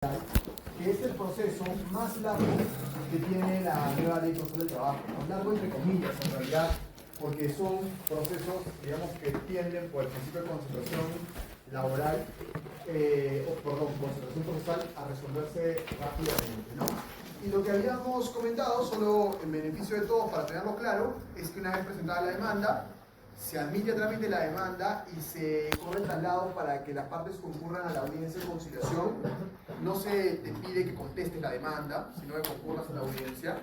que es el proceso más largo que tiene la nueva ley procesal del trabajo. Más largo entre comillas, en realidad, porque son procesos, digamos, que tienden por el principio de concentración laboral, concentración procesal, a resolverse rápidamente, ¿no? Y lo que habíamos comentado, solo en beneficio de todos, para tenerlo claro, es que una vez presentada la demanda, se admite a trámite la demanda y se corre el traslado para que las partes concurran a la audiencia de conciliación. No se te pide que contestes la demanda, sino que concurras a la audiencia.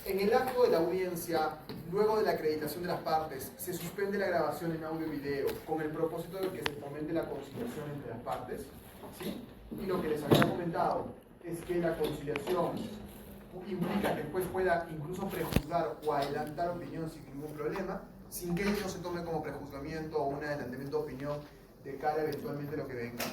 En el acto de la audiencia, luego de la acreditación de las partes, se suspende la grabación en audio y video con el propósito de que se fomente la conciliación entre las partes, ¿sí? Y lo que les había comentado es que la conciliación implica que el juez pueda incluso prejuzgar o adelantar opinión sin ningún problema, sin que ello no se tome como prejuzgamiento o un adelantamiento de opinión de cara eventualmente a lo que venga.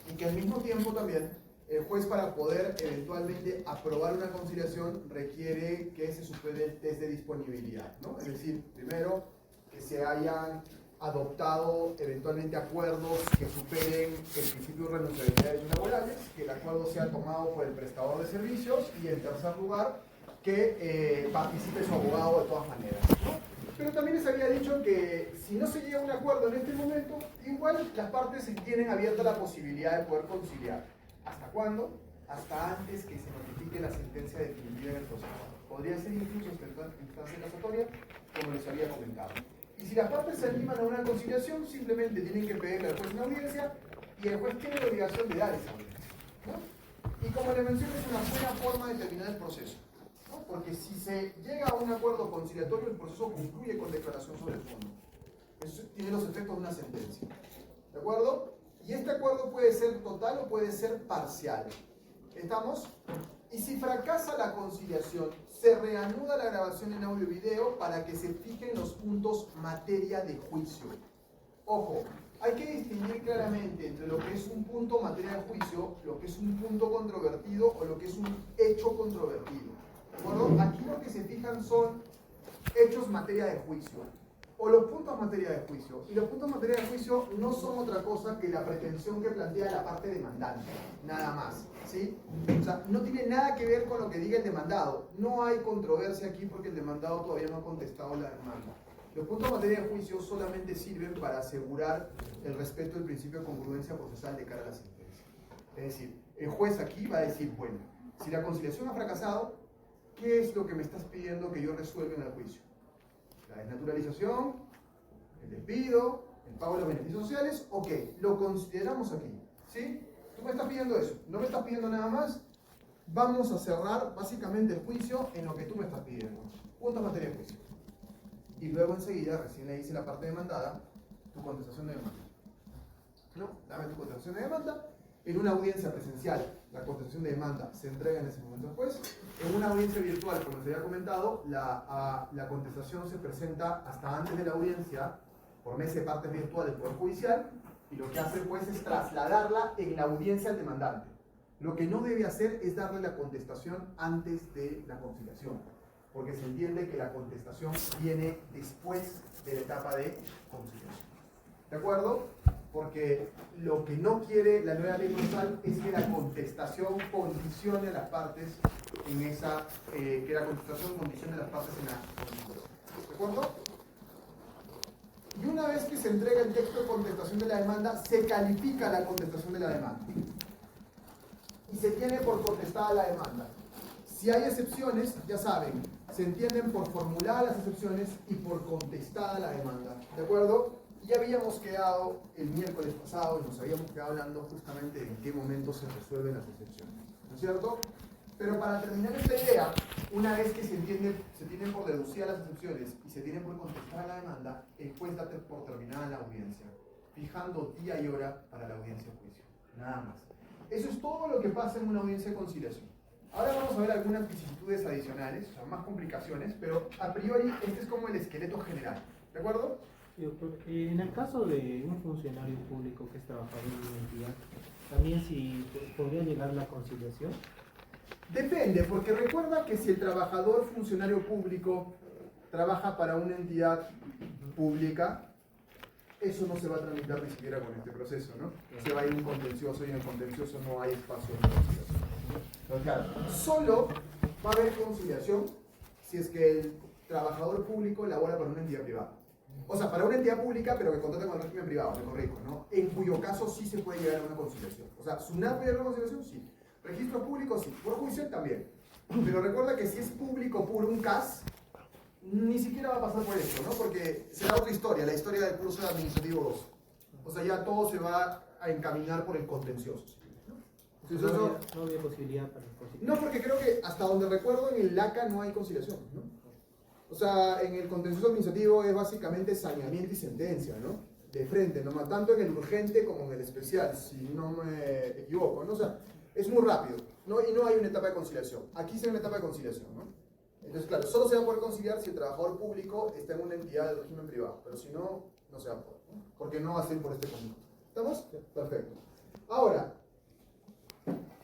Y que al mismo tiempo también el juez, para poder eventualmente aprobar una conciliación, requiere que se supere el test de disponibilidad, ¿no? Es decir, primero, que se hayan adoptado eventualmente acuerdos que superen el principio de renunciabilidad de laborales, que el acuerdo sea tomado por el prestador de servicios y, en tercer lugar, que participe su abogado de todas maneras, ¿no? Pero también les había dicho que si no se llega a un acuerdo en este momento, igual las partes tienen abierta la posibilidad de poder conciliar. ¿Hasta cuándo? Hasta antes que se notifique la sentencia definitiva en el proceso. Podría ser incluso hasta instancia casatoria, como les había comentado. Y si las partes se animan a una conciliación, simplemente tienen que pedirle al juez una audiencia y el juez tiene la obligación de dar esa audiencia, ¿no? Y como les mencioné, es una buena forma de terminar el proceso, ¿no? Porque si se llega a un acuerdo conciliatorio, el proceso concluye con declaración sobre el fondo. Eso tiene los efectos de una sentencia. ¿De acuerdo? Y este acuerdo puede ser total o puede ser parcial. ¿Estamos? Y si fracasa la conciliación, se reanuda la grabación en audio y video para que se fijen los puntos materia de juicio. Ojo, hay que distinguir claramente entre lo que es un punto materia de juicio, lo que es un punto controvertido o lo que es un hecho controvertido. ¿De acuerdo? Aquí lo que se fijan son hechos materia de juicio o los puntos materia de juicio. Y los puntos materia de juicio no son otra cosa que la pretensión que plantea la parte demandante, nada más, ¿sí? O sea, no tiene nada que ver con lo que diga el demandado. No hay controversia aquí porque el demandado todavía no ha contestado la demanda. Los puntos materia de juicio solamente sirven para asegurar el respeto del principio de congruencia procesal de cara a la sentencia. Es decir, el juez aquí va a decir, bueno, si la conciliación ha fracasado, ¿qué es lo que me estás pidiendo que yo resuelva en el juicio? La desnaturalización, el despido, el pago de los beneficios sociales, ok, lo consideramos aquí, ¿sí? Tú me estás pidiendo eso, no me estás pidiendo nada más, vamos a cerrar básicamente el juicio en lo que tú me estás pidiendo. Punto materia de juicio. Y luego enseguida, recién le dice la parte demandada, tu contestación de demanda. ¿No? Dame tu contestación de demanda. En una audiencia presencial, la contestación de demanda se entrega en ese momento al juez. En una audiencia virtual, como les había comentado, la contestación se presenta hasta antes de la audiencia por mesa de partes virtual del Poder Judicial, y lo que hace el juez es trasladarla en la audiencia al demandante. Lo que no debe hacer es darle la contestación antes de la conciliación, porque se entiende que la contestación viene después de la etapa de conciliación. ¿De acuerdo? Porque lo que no quiere la nueva ley procesal es que la contestación condicione a las partes en esa, que la contestación condicione a las partes en la conciliación. ¿De acuerdo? Y una vez que se entrega el texto de contestación de la demanda, se califica la contestación de la demanda. Y se tiene por contestada la demanda. Si hay excepciones, ya saben, se entienden por formuladas las excepciones y por contestada la demanda. ¿De acuerdo? Ya habíamos quedado el miércoles pasado y nos habíamos quedado hablando justamente de en qué momento se resuelven las excepciones, ¿no es cierto? Pero para terminar esta idea, una vez que se tienen por deducidas las excepciones y se tienen por contestada la demanda, el juez da por terminada la audiencia, fijando día y hora para la audiencia de juicio. Nada más. Eso es todo lo que pasa en una audiencia de conciliación. Ahora vamos a ver algunas vicisitudes adicionales, o sea, más complicaciones, pero a priori este es como el esqueleto general. ¿De acuerdo? En el caso de un funcionario público que es trabajador en una entidad, ¿también si podría llegar la conciliación? Depende, porque recuerda que si el trabajador funcionario público trabaja para una entidad pública, eso no se va a tramitar ni siquiera con este proceso, ¿no? Se va a ir un contencioso y en el contencioso no hay espacio de conciliación. Entonces, claro, solo va a haber conciliación si es que el trabajador público labora para una entidad privada. O sea, para una entidad pública, pero que contrata con el régimen privado, me corrijo, ¿no? En cuyo caso sí se puede llegar a una conciliación. O sea, ¿SUNAT puede llegar a una conciliación? Sí. Registro público, sí. Por judicial también. Pero recuerda que si es público por un CAS, ni siquiera va a pasar por esto, ¿no? Porque será otra historia, la historia del curso de administrativo 2. O sea, ya todo se va a encaminar por el contencioso. Entonces, no había posibilidad para el conciliar. no, porque creo que hasta donde recuerdo en el LACA no hay conciliación, ¿no? O sea, en el contencioso administrativo es básicamente saneamiento y sentencia, ¿no? De frente, nomás, tanto en el urgente como en el especial, si no me equivoco, ¿no? O sea, es muy rápido, ¿no? Y no hay una etapa de conciliación. Aquí sí hay una etapa de conciliación, ¿no? Entonces, claro, solo se va a poder conciliar si el trabajador público está en una entidad del régimen privado, pero si no, no se va a poder, ¿no? Porque no va a ser por este camino. ¿Estamos? Perfecto. Ahora,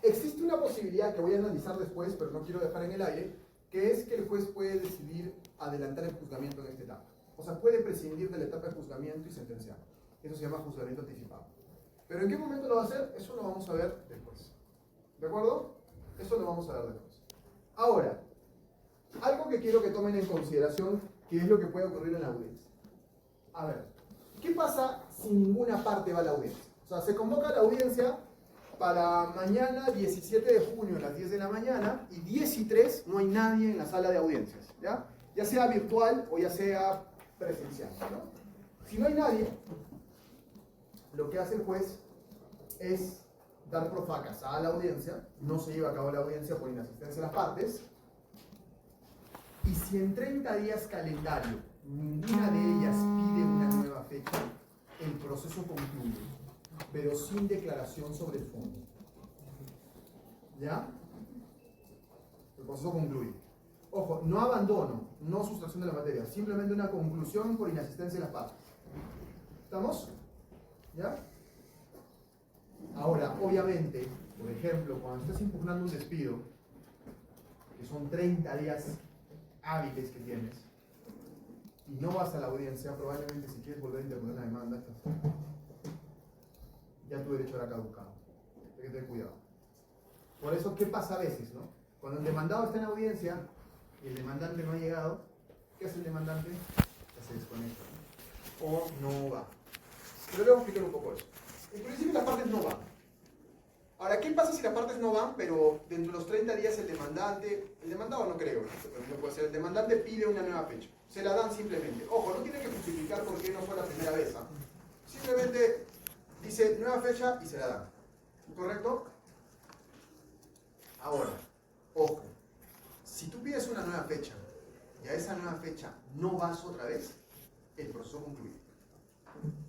existe una posibilidad que voy a analizar después, pero no quiero dejar en el aire, que es que el juez puede decidir adelantar el juzgamiento en esta etapa. O sea, puede prescindir de la etapa de juzgamiento y sentenciar. Eso se llama juzgamiento anticipado. ¿Pero en qué momento lo va a hacer? Eso lo vamos a ver después. ¿De acuerdo? Eso lo vamos a ver después. Ahora, algo que quiero que tomen en consideración, que es lo que puede ocurrir en la audiencia. A ver, ¿qué pasa si ninguna parte va a la audiencia? O sea, se convoca a la audiencia para mañana 17 de junio a las 10 de la mañana y 10 y 3 no hay nadie en la sala de audiencias, ¿ya? Ya sea virtual o ya sea presencial, ¿no? Si no hay nadie, lo que hace el juez es dar por fracasada la audiencia, no se lleva a cabo la audiencia por inasistencia de las partes, y si en 30 días calendario ninguna de ellas pide una nueva fecha, el proceso concluye, pero sin declaración sobre el fondo. ¿Ya? El proceso concluye. Ojo, no abandono, no sustracción de la materia, simplemente una conclusión por inasistencia de las partes. ¿Estamos? ¿Ya? Ahora, obviamente, por ejemplo, cuando estás impugnando un despido, que son 30 días hábiles que tienes, y no vas a la audiencia, probablemente si quieres volver a interponer una demanda, ya tu derecho era caducado. Hay que tener cuidado. Por eso, ¿qué pasa a veces, no? Cuando el demandado está en audiencia y el demandante no ha llegado, ¿qué hace el demandante? Ya se desconecta, ¿no? O no va. Pero luego explicar un poco eso. En principio las partes no van. Ahora, ¿qué pasa si las partes no van, pero dentro de los 30 días el demandado no creo, pero no puede ser, el demandante pide una nueva fecha? Se la dan simplemente. Ojo, no tiene que justificar por qué no fue la primera vez, ¿eh? Simplemente dice nueva fecha y se la dan. ¿Correcto? Ahora, ojo, si tú pides una nueva fecha y a esa nueva fecha no vas otra vez, el proceso concluye.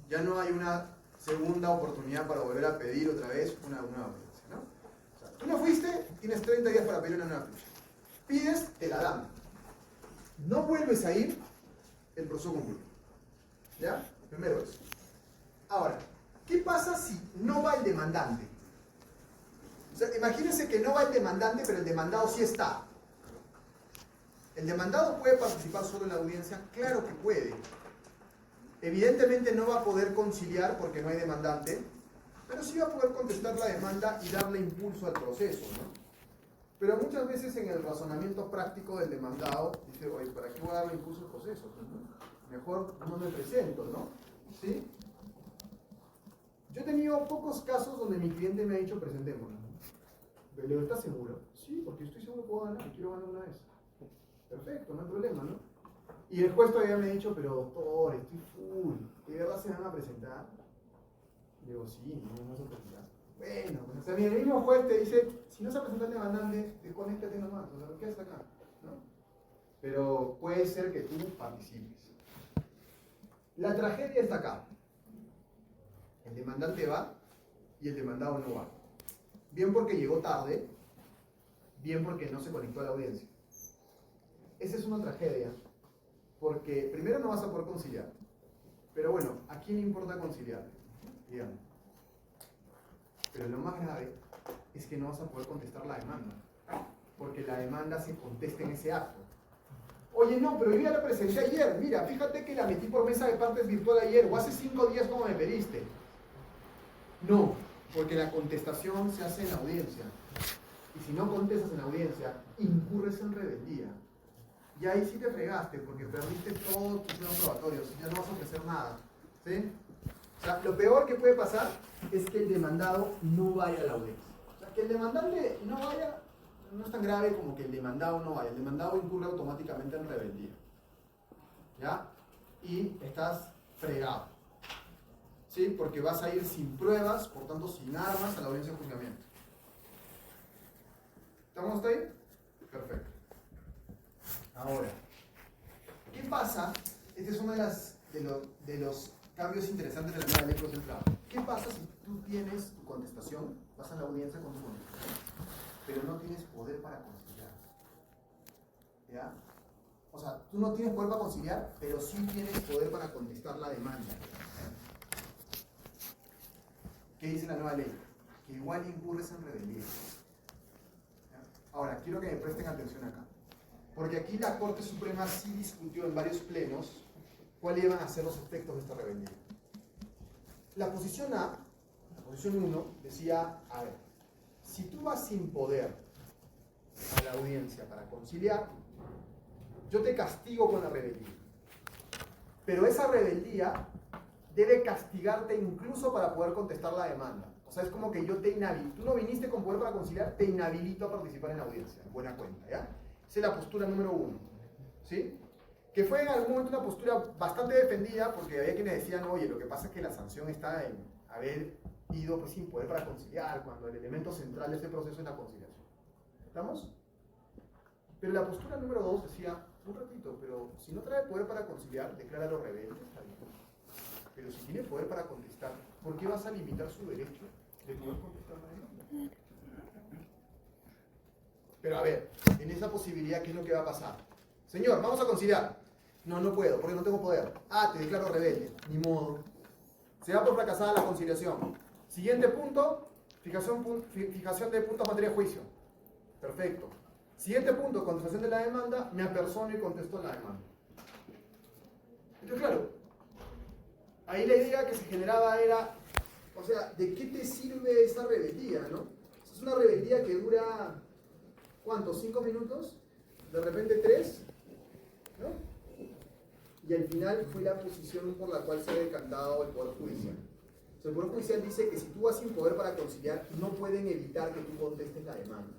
Ya no hay una segunda oportunidad para volver a pedir otra vez una nueva audiencia, ¿no? O sea, tú no fuiste, tienes 30 días para pedir una nueva fecha. Pides, te la dan. No vuelves a ir, el proceso concluye. ¿Ya? Primero eso. Ahora, ¿qué pasa si no va el demandante? O sea, imagínense que no va el demandante, pero el demandado sí está. ¿El demandado puede participar solo en la audiencia? Claro que puede. Evidentemente no va a poder conciliar porque no hay demandante, pero sí va a poder contestar la demanda y darle impulso al proceso, ¿no? Pero muchas veces en el razonamiento práctico del demandado dice, oye, ¿para qué voy a darle impulso al proceso? Mejor no me presento, ¿no? ¿Sí? Yo he tenido pocos casos donde mi cliente me ha dicho, presentémonos. ¿Le digo, ¿estás seguro? Sí, porque estoy seguro que puedo ganar, quiero ganar una vez. Perfecto, no hay problema, ¿no? Y el juez todavía me ha dicho, pero doctor, estoy full, ¿de verdad se van a presentar? Le digo, sí, no se presentar. Bueno, pues, o sea, el mismo juez te dice, si no se presenta el demandante, desconéctate nomás, o sea, ¿qué haces acá? ¿No? Pero puede ser que tú participes. La tragedia está acá. El demandante va y el demandado no va. Bien porque llegó tarde, bien porque no se conectó a la audiencia. Esa es una tragedia, porque primero no vas a poder conciliar. Pero bueno, ¿a quién le importa conciliar? Digamos. Pero lo más grave es que no vas a poder contestar la demanda, porque la demanda se contesta en ese acto. Oye, no, pero yo ya la presenté ayer. Mira, fíjate que la metí por mesa de partes virtual ayer, o hace 5 días como me pediste. No, porque la contestación se hace en audiencia. Y si no contestas en audiencia, incurres en rebeldía. Y ahí sí te fregaste, porque perdiste todos tus pruebas probatorios, ya no vas a ofrecer nada. ¿Sí? O sea, lo peor que puede pasar es que el demandado no vaya a la audiencia. O sea, que el demandante no vaya, no es tan grave como que el demandado no vaya. El demandado incurre automáticamente en rebeldía. ¿Ya? Y estás fregado. ¿Sí? Porque vas a ir sin pruebas, por tanto sin armas, a la audiencia de juzgamiento. ¿Estamos hasta ahí? Perfecto. Ahora, ¿qué pasa? Este es uno de los cambios interesantes de la nueva ley procesal del trabajo. ¿Qué pasa si tú tienes tu contestación, vas a la audiencia con tu contestación, pero no tienes poder para conciliar? ¿Ya? O sea, tú no tienes poder para conciliar, pero sí tienes poder para contestar la demanda. ¿Qué dice la nueva ley? Que igual incurres en rebeldía. ¿Ya? Ahora, quiero que me presten atención acá. Porque aquí la Corte Suprema sí discutió en varios plenos cuáles iban a ser los efectos de esta rebeldía. La posición A, la posición 1, decía, a ver, si tú vas sin poder a la audiencia para conciliar, yo te castigo con la rebeldía. Pero esa rebeldía debe castigarte incluso para poder contestar la demanda. O sea, es como que yo te inhabilito. Tú no viniste con poder para conciliar, te inhabilito a participar en la audiencia. Buena cuenta, ¿ya? Esa es la postura número 1. ¿Sí? Que fue en algún momento una postura bastante defendida, porque había quienes decían, oye, lo que pasa es que la sanción está en haber ido pues, sin poder para conciliar, cuando el elemento central de este proceso es la conciliación. ¿Estamos? Pero la postura número 2 decía, un ratito, pero si no trae poder para conciliar, decláralo rebelde, está bien. Pero si tiene poder para contestar, ¿por qué vas a limitar su derecho de poder contestar la demanda? Pero a ver, en esa posibilidad, ¿qué es lo que va a pasar? Señor, vamos a conciliar. No, no puedo, porque no tengo poder. Ah, te declaro rebelde. Ni modo. Se da por fracasada la conciliación. Siguiente punto, fijación de puntos en materia de juicio. Perfecto. Siguiente punto, contestación de la demanda, me apersono y contesto la demanda. Entonces, claro, ahí la idea que se generaba era, o sea, ¿de qué te sirve esa rebeldía, no? Es una rebeldía que dura, ¿cuánto? ¿5 minutos? De repente 3, ¿no? Y al final fue la posición por la cual se ha decantado el Poder Judicial. O sea, el Poder Judicial dice que si tú vas sin poder para conciliar, no pueden evitar que tú contestes la demanda.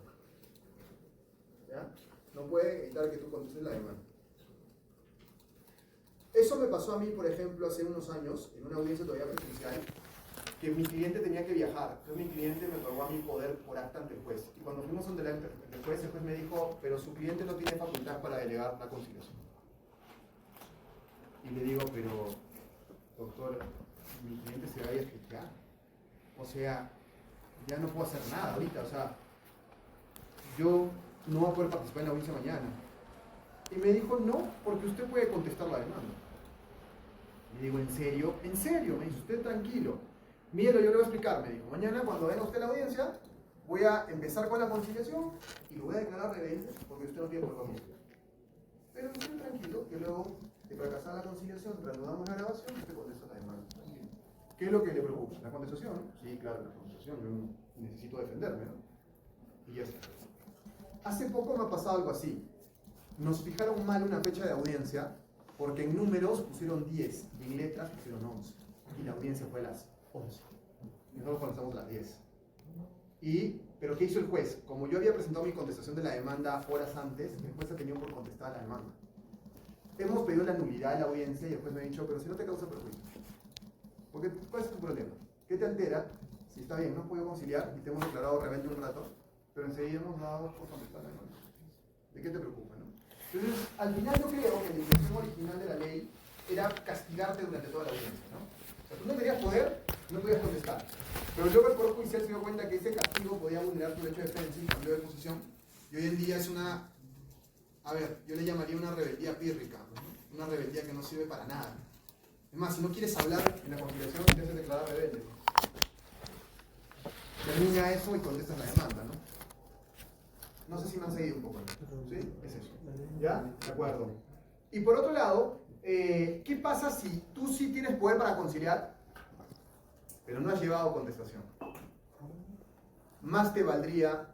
¿Ya? No pueden evitar que tú contestes la demanda. Eso me pasó a mí, por ejemplo, hace unos años, en una audiencia todavía presencial, que mi cliente tenía que viajar. Entonces mi cliente me pagó a mi poder por acta ante el juez. Y cuando fuimos ante el juez me dijo, pero su cliente no tiene facultad para delegar la conciliación. Y le digo, pero, doctor, mi cliente se va a ir a explicar. O sea, ya no puedo hacer nada ahorita. O sea, yo no voy a poder participar en la audiencia mañana. Y me dijo, no, porque usted puede contestar la demanda. Le digo, ¿en serio? ¿En serio? Me dice, usted tranquilo. Míralo, yo le voy a explicar, me dijo. Mañana, cuando venga usted a la audiencia, voy a empezar con la conciliación y lo voy a declarar rebelde porque usted no tiene por qué conciliar. Pero usted tranquilo, que luego de fracasar la conciliación, reanudamos la grabación y usted contesta la demanda. Tranquilo. ¿Qué es lo que le preocupa? ¿La contestación? ¿No? Sí, claro, la contestación. Yo necesito defenderme, ¿no? Y ya está. Hace poco me ha pasado algo así. Nos fijaron mal una fecha de audiencia porque en números pusieron 10 y en letras pusieron 11. Y la audiencia fue a las 11. Y nosotros comenzamos a las 10. Pero ¿qué hizo el juez? Como yo había presentado mi contestación de la demanda horas antes, el juez ha tenido por contestar la demanda. Hemos pedido la nulidad de la audiencia y el juez me ha dicho, pero si no te causa perjuicio. Porque, ¿cuál es tu problema? ¿Qué te altera? Si está bien, no puedo conciliar y te hemos declarado rebelde un rato, pero enseguida hemos dado por contestar la demanda. ¿De qué te preocupa, no? Entonces, al final yo creo que la intención original de la ley era castigarte durante toda la audiencia, ¿no? O sea, tú no tenías poder, no podías contestar. Pero luego el Poder Judicial se dio cuenta que ese castigo podía vulnerar tu derecho de defensa y cambio de posición. Y hoy en día es una, a ver, yo le llamaría una rebeldía pírrica, ¿no? Una rebeldía que no sirve para nada. Es más, si no quieres hablar en la conciliación, te haces declarar rebelde. Termina eso y contestas la demanda, ¿no? No sé si sí me han seguido un poco. ¿Sí? Es eso. ¿Ya? De acuerdo. Y por otro lado, ¿qué pasa si tú sí tienes poder para conciliar, pero no has llevado contestación? Más te valdría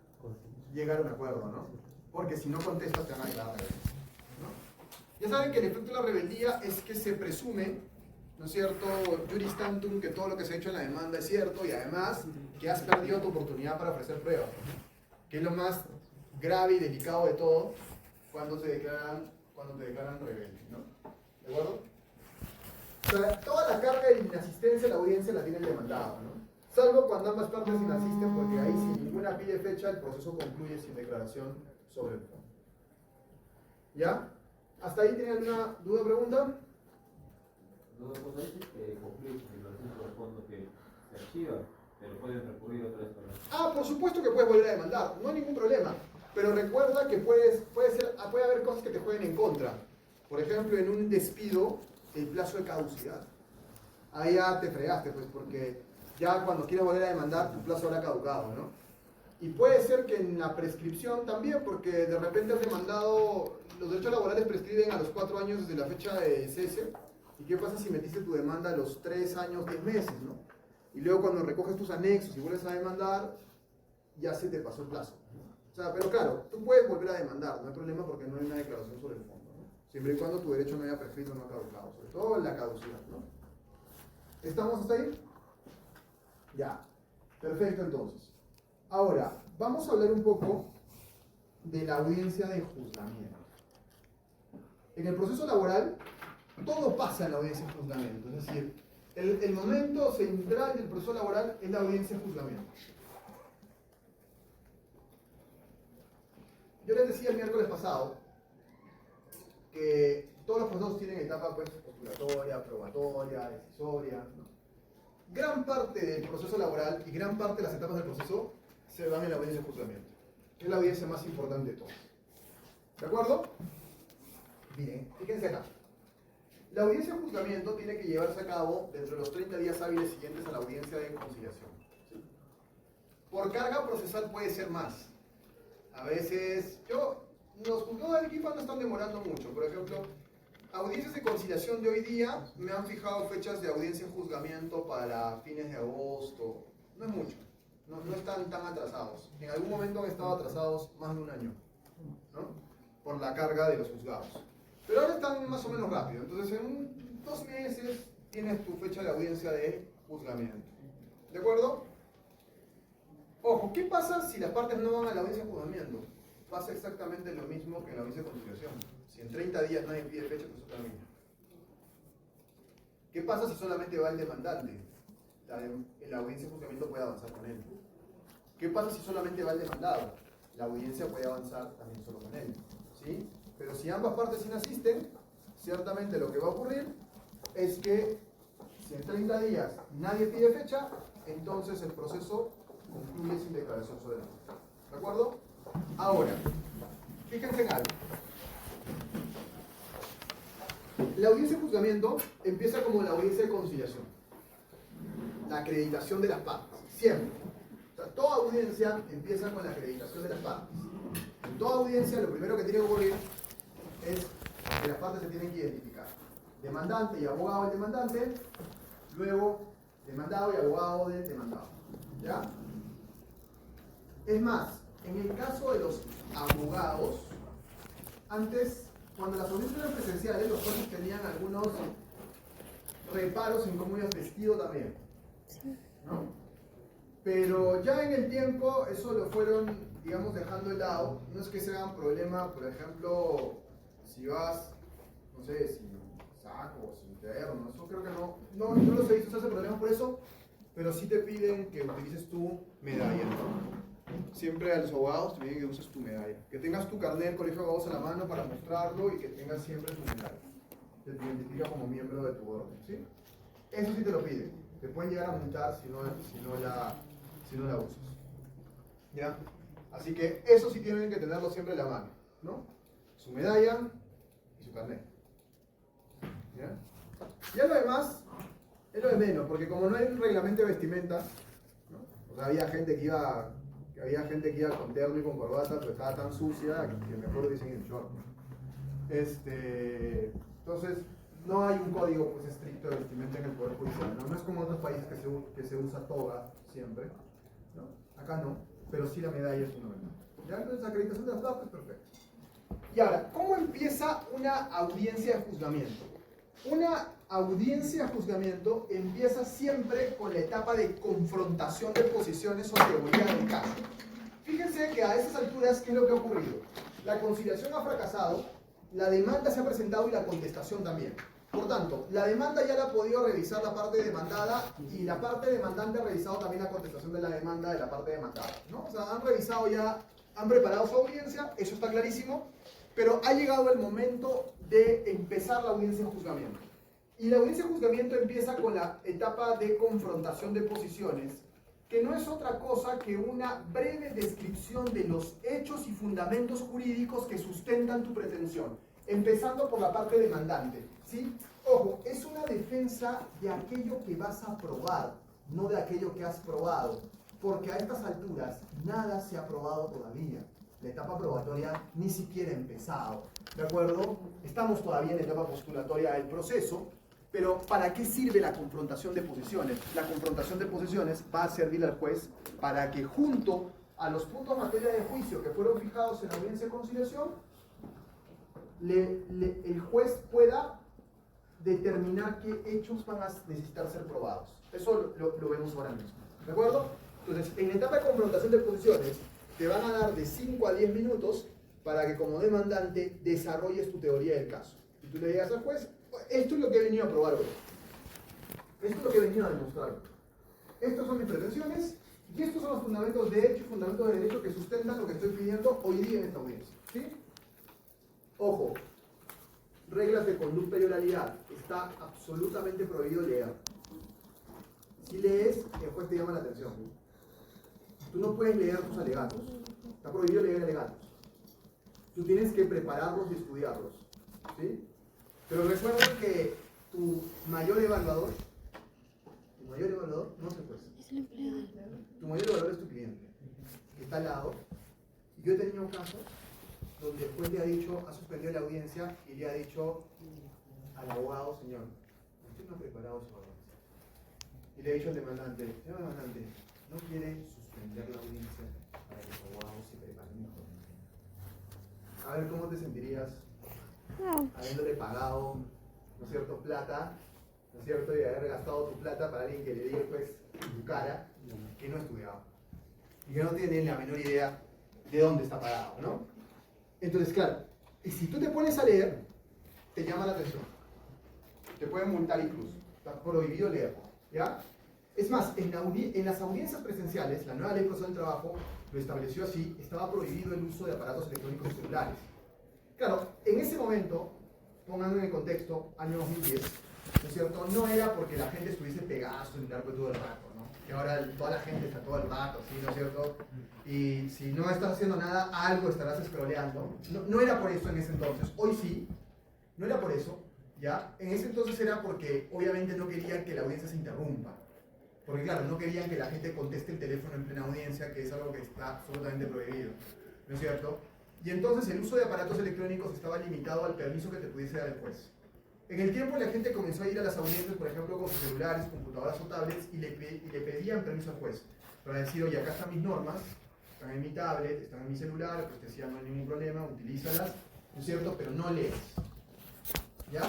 llegar a un acuerdo, ¿no? Porque si no contestas te van a declarar rebelde, ¿no? Ya saben que el efecto de la rebeldía es que se presume, ¿no es cierto, juris tantum, que todo lo que se ha hecho en la demanda es cierto y además que has perdido tu oportunidad para ofrecer pruebas, que es lo más grave y delicado de todo cuando te declaran rebelde, ¿no? ¿De acuerdo? O sea, toda la carga de inasistencia a la audiencia la tiene el demandado, ¿no? Salvo cuando ambas partes inasisten, porque ahí si ninguna pide fecha, el proceso concluye sin declaración sobre el fondo. ¿Ya? ¿Hasta ahí tienen alguna duda o pregunta? No, pues ahí sí que concluye sin declaración sobre el fondo que se archiva, pero pueden recurrir otra vez para... Por supuesto que puedes volver a demandar, no hay ningún problema. Pero recuerda que puede haber cosas que te jueguen en contra. Por ejemplo, en un despido, el plazo de caducidad. Ahí ya te fregaste, pues, porque ya cuando quieras volver a demandar, tu plazo habrá caducado, ¿no? Y puede ser que en la prescripción también, porque de repente has demandado, los derechos laborales prescriben a los 4 años desde la fecha de cese. ¿Y qué pasa si metiste tu demanda a los 3 años, 10 meses, ¿no? Y luego cuando recoges tus anexos y vuelves a demandar, ya se te pasó el plazo. O sea, pero claro, tú puedes volver a demandar, no hay problema porque no hay una declaración sobre el fondo, ¿no? Siempre y cuando tu derecho no haya prescrito, no ha caducado, sobre todo la caducidad, ¿no? ¿Estamos hasta ahí? Ya, perfecto entonces. Ahora, vamos a hablar un poco de la audiencia de juzgamiento. En el proceso laboral, todo pasa en la audiencia de juzgamiento, es decir, el momento central del proceso laboral es la audiencia de juzgamiento. Yo les decía el miércoles pasado que todos los procesos tienen etapa pues, postulatoria, probatoria, decisoria, ¿no? Gran parte del proceso laboral y gran parte de las etapas del proceso se dan en la audiencia de juzgamiento, que es la audiencia más importante de todas. ¿De acuerdo? Bien, fíjense acá. La audiencia de juzgamiento tiene que llevarse a cabo dentro de los 30 días hábiles siguientes a la audiencia de conciliación. ¿Sí? Por carga procesal puede ser más. A veces, los juzgados de Arequipa no están demorando mucho. Por ejemplo, audiencias de conciliación de hoy día me han fijado fechas de audiencia en juzgamiento para fines de agosto. No es mucho, no están tan atrasados. En algún momento han estado atrasados más de un año, ¿no? Por la carga de los juzgados. Pero ahora están más o menos rápido. Entonces, en 2 meses tienes tu fecha de audiencia de juzgamiento. ¿De acuerdo? Ojo, ¿qué pasa si las partes no van a la audiencia de juzgamiento? Pasa exactamente lo mismo que en la audiencia de conciliación. Si en 30 días nadie pide fecha, pues eso termina. ¿Qué pasa si solamente va el demandante? La audiencia de juzgamiento puede avanzar con él. ¿Qué pasa si solamente va el demandado? La audiencia puede avanzar también solo con él. ¿Sí? Pero si ambas partes inasisten, ciertamente lo que va a ocurrir es que si en 30 días nadie pide fecha, entonces el proceso concluye sin declaración sobre la fecha. ¿De acuerdo? Ahora, fíjense en algo. La audiencia de juzgamiento empieza como la audiencia de conciliación. La acreditación de las partes, siempre. O sea, toda audiencia empieza con la acreditación de las partes. En toda audiencia lo primero que tiene que ocurrir es que las partes se tienen que identificar. Demandante y abogado del demandante, luego demandado y abogado del demandado. ¿Ya? Es más, en el caso de los abogados, antes, cuando las audiencias eran presenciales, los jueces tenían algunos reparos en cómo ibas vestido también, ¿no? Pero ya en el tiempo, eso lo fueron, digamos, dejando de lado. No es que sea un problema, por ejemplo, si vas, no sé, sin saco o sin terno, eso creo que no los he visto hacerse problemas por eso, pero sí te piden que utilices tu medalla, ¿no? Siempre a los abogados te piden que uses tu medalla. Que tengas tu carnet del colegio de abogados a la mano para mostrarlo y que tengas siempre tu medalla. Que te identifica como miembro de tu orden, ¿sí? Eso sí te lo piden. Te pueden llegar a multar si no la usas. ¿Ya? Así que eso sí tienen que tenerlo siempre en la mano, ¿no? Su medalla y su carnet. ¿Ya? Ya lo demás es lo de menos, porque como no hay un reglamento de vestimenta, ¿no? O sea, había gente que iba que había gente que iba con terno y con corbata, pero estaba tan sucia que mejor dicen en short. Entonces, no hay un código pues, estricto de vestimenta en el Poder Judicial, ¿no? No es como en otros países que se usa toga siempre, ¿no? Acá no, pero sí la medalla es fundamental. ¿Ya? Entonces, la acreditación de las togas, pues perfecto. Y ahora, ¿cómo empieza una audiencia de juzgamiento? Una audiencia de juzgamiento empieza siempre con la etapa de confrontación de posiciones o teoría del caso. Fíjense que a esas alturas, ¿qué es lo que ha ocurrido? La conciliación ha fracasado, la demanda se ha presentado y la contestación también. Por tanto, la demanda ya la ha podido revisar la parte demandada y la parte demandante ha revisado también la contestación de la demanda de la parte demandada, ¿no? O sea, han revisado ya, han preparado su audiencia, eso está clarísimo, pero ha llegado el momento de empezar la audiencia de juzgamiento. Y la audiencia de juzgamiento empieza con la etapa de confrontación de posiciones, que no es otra cosa que una breve descripción de los hechos y fundamentos jurídicos que sustentan tu pretensión, empezando por la parte demandante, ¿sí? Ojo, es una defensa de aquello que vas a probar, no de aquello que has probado, porque a estas alturas nada se ha probado todavía. La etapa probatoria ni siquiera ha empezado, ¿de acuerdo? Estamos todavía en la etapa postulatoria del proceso, pero ¿para qué sirve la confrontación de posiciones? La confrontación de posiciones va a servir al juez para que junto a los puntos de materia de juicio que fueron fijados en la audiencia de conciliación, el juez pueda determinar qué hechos van a necesitar ser probados. Eso lo vemos ahora mismo, ¿de acuerdo? Entonces, en la etapa de confrontación de posiciones, te van a dar de 5 a 10 minutos para que como demandante desarrolles tu teoría del caso. Y tú le digas al juez, esto es lo que he venido a probar hoy. Esto es lo que he venido a demostrar. Estas son mis pretensiones y estos son los fundamentos de hecho y fundamentos de derecho que sustentan lo que estoy pidiendo hoy día en esta audiencia. ¿Sí? Ojo, reglas de conducta y oralidad. Está absolutamente prohibido leer. Si lees, el juez te llama la atención. Tú no puedes leer tus alegatos. Está prohibido leer alegatos. Tú tienes que prepararlos y estudiarlos. ¿Sí? Pero recuerda que tu mayor evaluador no es el juez. Es el empleado. Tu mayor evaluador es tu cliente, que está al lado. Y yo he tenido casos donde el juez le ha dicho, ha suspendido la audiencia y le ha dicho al abogado, señor, usted no ha preparado su audiencia. Y le ha dicho al demandante, señor demandante, ¿no quiere suspender la audiencia para que su abogado se prepare mejor? A ver, ¿cómo te sentirías habiéndole pagado, ¿no es cierto?, plata, ¿no es cierto?, y haber gastado tu plata para alguien que le diga, pues, en tu cara, que no ha estudiado y que no tiene la menor idea de dónde está parado, ¿no? Entonces, claro, y si tú te pones a leer, te llama la atención, te pueden multar incluso, está prohibido leer, ¿ya? Es más, en las audiencias presenciales, la nueva ley procesal del trabajo lo estableció así, estaba prohibido el uso de aparatos electrónicos y celulares. Claro, en ese momento, pongan en el contexto, año 2010, ¿no es cierto? No era porque la gente estuviese pegada a su celular todo el rato, ¿no? Que ahora toda la gente está todo el rato, ¿sí? ¿No es cierto? Y si no estás haciendo nada, algo estarás scrolleando. No era por eso en ese entonces, hoy sí, no era por eso, ¿ya? En ese entonces era porque obviamente no querían que la audiencia se interrumpa. Porque claro, no querían que la gente conteste el teléfono en plena audiencia, que es algo que está absolutamente prohibido, ¿no es cierto? Y entonces el uso de aparatos electrónicos estaba limitado al permiso que te pudiese dar el juez. En el tiempo la gente comenzó a ir a las audiencias, por ejemplo, con sus celulares, computadoras o tablets, y le pedían permiso al juez para decir, oye, acá están mis normas, están en mi tablet, están en mi celular, pues te decía, no hay ningún problema, utilízalas, ¿no es cierto? Pero no lees, ¿ya?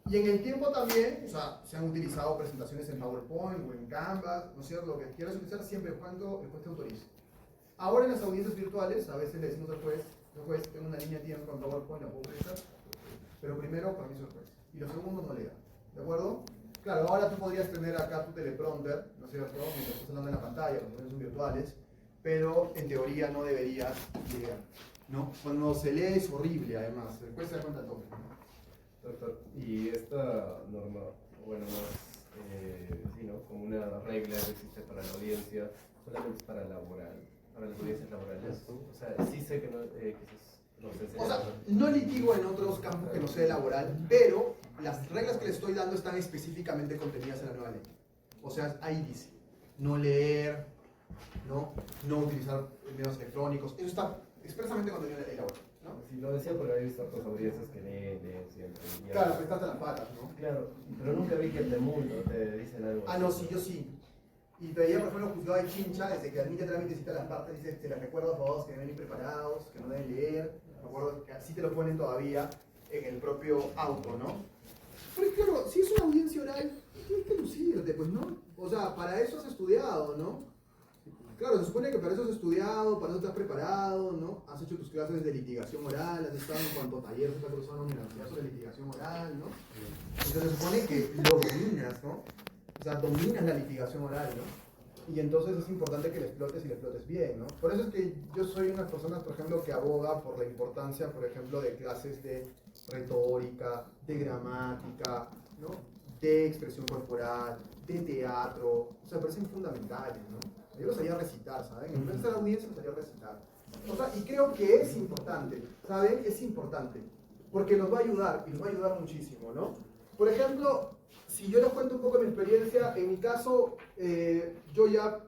Y en el tiempo también, o sea, se han utilizado presentaciones en PowerPoint o en Canva, ¿no es cierto? Lo que quieras utilizar siempre cuando el juez te autorice. Ahora en las audiencias virtuales, a veces le decimos al juez, tengo una línea de tiempo en PowerPoint, la puedo utilizar, pero primero permiso al juez. Y lo segundo no lea, ¿de acuerdo? Claro, ahora tú podrías tener acá tu teleprompter, ¿no es cierto? Mientras estás hablando en la pantalla, las audiencias son virtuales, pero en teoría no deberías leer, ¿no? Cuando se lee es horrible, además, el juez se da cuenta de todo, ¿no? Doctor, y esta norma, bueno, más, sí, ¿no? Como una regla que existe para la audiencia, solamente es para laboral, para las audiencias laborales. O sea, sí sé que no, no sé si o sea, no litigo en otros campos que no sea laboral, pero las reglas que le estoy dando están específicamente contenidas en la nueva ley. O sea, ahí dice, no leer, ¿no? No utilizar medios electrónicos. Eso está expresamente contenido en la ley laboral, ¿no? Sí, lo decía porque he visto otras audiencias que leen siempre. Y Claro, prestaste las patas, ¿no? claro, pero nunca vi que el de mundo te dicen algo. Ah, no, sí, yo sí. Y veía, por ejemplo, juzgado de Chincha, desde que admite trámite cita las partes, dice, se les recuerda a los abogados que deben ir preparados, que no deben leer. Me acuerdo que así te lo ponen todavía en el propio auto, ¿no? Pero claro, si es una audiencia oral, tienes que lucirte, pues, ¿no? O sea, para eso has estudiado, ¿no? Claro, se supone que para eso has estudiado, para eso estás preparado, ¿no? Has hecho tus clases de litigación oral, has estado en cuanto talleres estás cursando en la universidad sobre litigación oral, ¿no? Entonces se supone que lo dominas, ¿no? O sea, dominas la litigación oral, ¿no? Y entonces es importante que la explotes y la explotes bien, ¿no? Por eso es que yo soy una persona, por ejemplo, que aboga por la importancia, por ejemplo, de clases de retórica, de gramática, ¿no? De expresión corporal, de teatro, o sea, parecen fundamentales, ¿no? Yo los haría recitar, ¿saben? En vez de la audiencia los haría recitar. O sea, y creo que es importante, ¿saben? Es importante, porque nos va a ayudar, y nos va a ayudar muchísimo, ¿no? Por ejemplo, si yo les cuento un poco mi experiencia, en mi caso, yo ya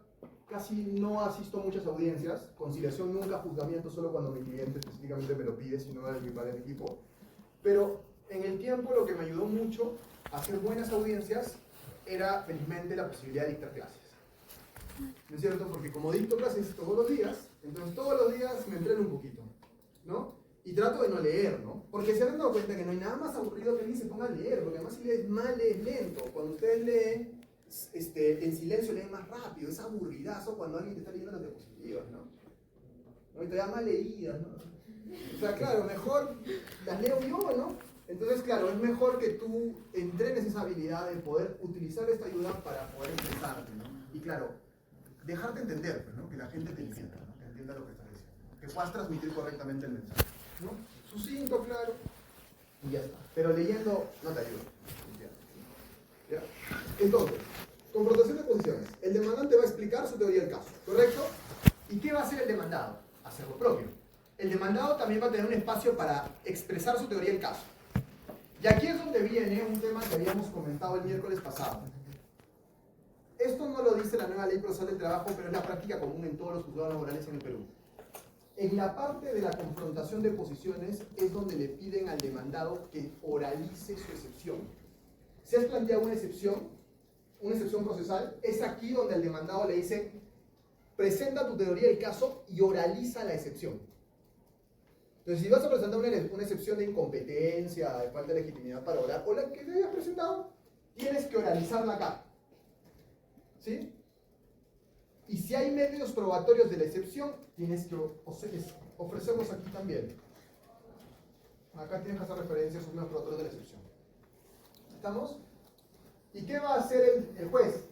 casi no asisto a muchas audiencias, conciliación nunca, juzgamiento solo cuando mi cliente específicamente me lo pide, si no era el rival del equipo. Pero en el tiempo lo que me ayudó mucho a hacer buenas audiencias era felizmente la posibilidad de dictar clases. ¿No es cierto? Porque como dicto clases todos los días, entonces todos los días me entreno un poquito, ¿no? Y trato de no leer, ¿no? Porque se han dado cuenta que no hay nada más aburrido que alguien se ponga a leer, porque además si lees mal, lees lento. Cuando ustedes leen, en silencio leen más rápido, es aburridazo cuando alguien te está leyendo las diapositivas, ¿no? Y todavía mal leídas, ¿no? O sea, claro, mejor las leo yo, ¿no? Entonces, claro, es mejor que tú entrenes esa habilidad de poder utilizar esta ayuda para poder expresarte, ¿no? Y claro, dejarte entender, pues, ¿no? Que la gente te entienda, ¿no? Que entienda lo que estás diciendo, que puedas transmitir correctamente el mensaje, ¿no? Sucinto, claro, y ya está. Pero leyendo no te ayuda. ¿Ya? Entonces, confrontación de posiciones. El demandante va a explicar su teoría del caso, ¿correcto? ¿Y qué va a hacer el demandado? Hacer lo propio. El demandado también va a tener un espacio para expresar su teoría del caso. Y aquí es donde viene un tema que habíamos comentado el miércoles pasado. Esto no lo dice la nueva ley procesal del trabajo, pero es la práctica común en todos los juzgados laborales en el Perú. En la parte de la confrontación de posiciones es donde le piden al demandado que oralice su excepción. Si has planteado una excepción procesal, es aquí donde el demandado le dice, presenta tu teoría del caso y oraliza la excepción. Entonces, si vas a presentar una excepción de incompetencia, de falta de legitimidad para orar, o la que te hayas presentado, tienes que oralizarla acá. ¿Sí? Y si hay medios probatorios de la excepción, tienes que ofrecerlos aquí también. Acá tienes que hacer referencia a esos medios probatorios de la excepción. ¿Estamos? ¿Y qué va a hacer el juez?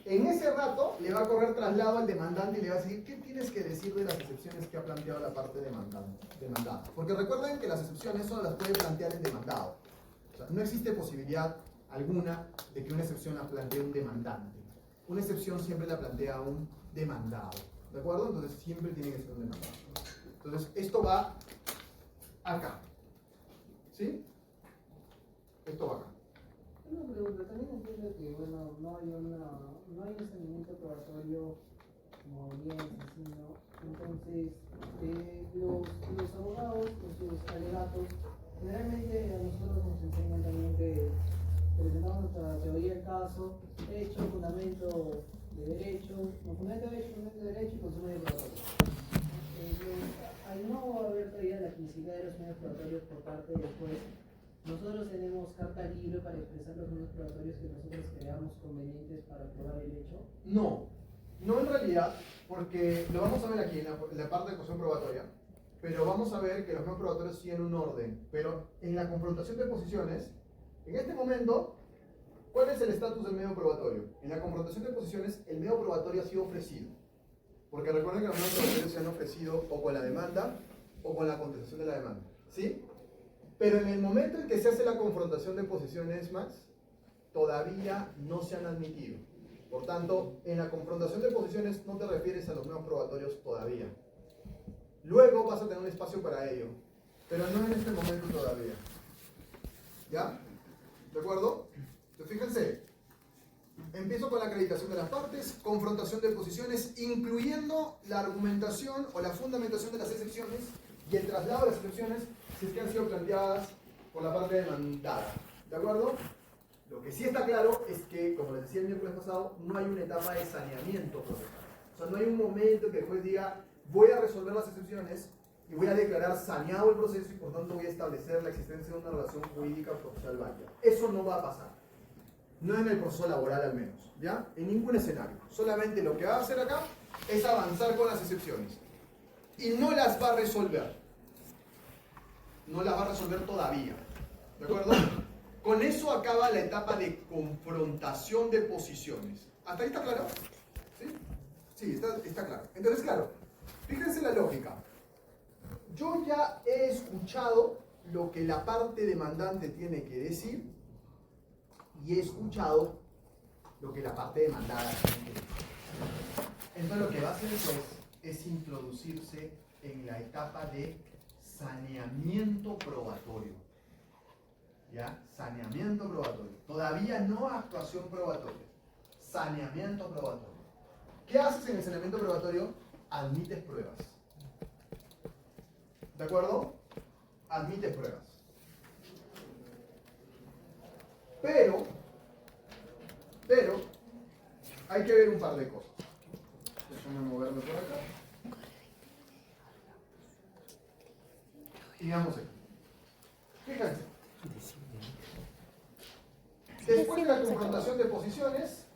En ese rato le va a correr traslado al demandante y le va a decir, ¿qué tienes que decir de las excepciones que ha planteado la parte demandada? Porque recuerden que las excepciones solo las puede plantear el demandado. O sea, no existe posibilidad alguna de que una excepción la plantee un demandante. Una excepción siempre la plantea un demandado. ¿De acuerdo? Entonces siempre tiene que ser un demandado. Entonces esto va acá. ¿Sí? Esto va acá. Una pregunta, también entiendo que bueno, no hay un saneamiento probatorio como audiencia, ¿no? Entonces, los abogados con sus alegatos, generalmente a nosotros nos enseñan también que presentamos nuestra teoría del caso, hecho, fundamento de derecho, fundamento de derecho y consumo de probatorio. Al no haber todavía la publicidad de los medios probatorios por parte del juez, nosotros tenemos carta libre para expresar los medios probatorios que nosotros creamos convenientes para probar el hecho. No en realidad, porque lo vamos a ver aquí en la parte de cuestión probatoria, pero vamos a ver que los medios probatorios siguen un orden. Pero en la confrontación de posiciones, en este momento, ¿cuál es el estatus del medio probatorio? En la confrontación de posiciones, el medio probatorio ha sido ofrecido. Porque recuerden que los medios probatorios se han ofrecido o con la demanda o con la contestación de la demanda. ¿Sí? Pero en el momento en que se hace la confrontación de posiciones más, todavía no se han admitido. Por tanto, en la confrontación de posiciones no te refieres a los medios probatorios todavía. Luego vas a tener un espacio para ello, pero no en este momento todavía. ¿Ya? ¿De acuerdo? Entonces, fíjense, empiezo con la acreditación de las partes, confrontación de posiciones, incluyendo la argumentación o la fundamentación de las excepciones y el traslado de las excepciones si es que han sido planteadas por la parte demandada. ¿De acuerdo? Lo que sí está claro es que, como les decía el miércoles pasado, no hay una etapa de saneamiento procesal. O sea, no hay un momento que el juez diga, voy a resolver las excepciones y voy a declarar saneado el proceso y por tanto voy a establecer la existencia de una relación jurídica procesal válida. Eso no va a pasar. No en el proceso laboral al menos, ¿ya? En ningún escenario. Solamente lo que va a hacer acá es avanzar con las excepciones. Y no las va a resolver. No las va a resolver todavía. ¿De acuerdo? Con eso acaba la etapa de confrontación de posiciones. ¿Hasta ahí está claro? ¿Sí? Sí, está claro. Entonces, claro, fíjense la lógica. Yo ya he escuchado lo que la parte demandante tiene que decir y he escuchado lo que la parte demandada tiene que decir. Entonces lo que va a hacer el juez es introducirse en la etapa de saneamiento probatorio. ¿Ya? Saneamiento probatorio. Todavía no actuación probatoria. Saneamiento probatorio. ¿Qué haces en el saneamiento probatorio? Admites pruebas. ¿De acuerdo? Admites pruebas. Pero, hay que ver un par de cosas. Déjame moverme por acá. Y vamos aquí. Fíjense. Después de la confrontación de posiciones,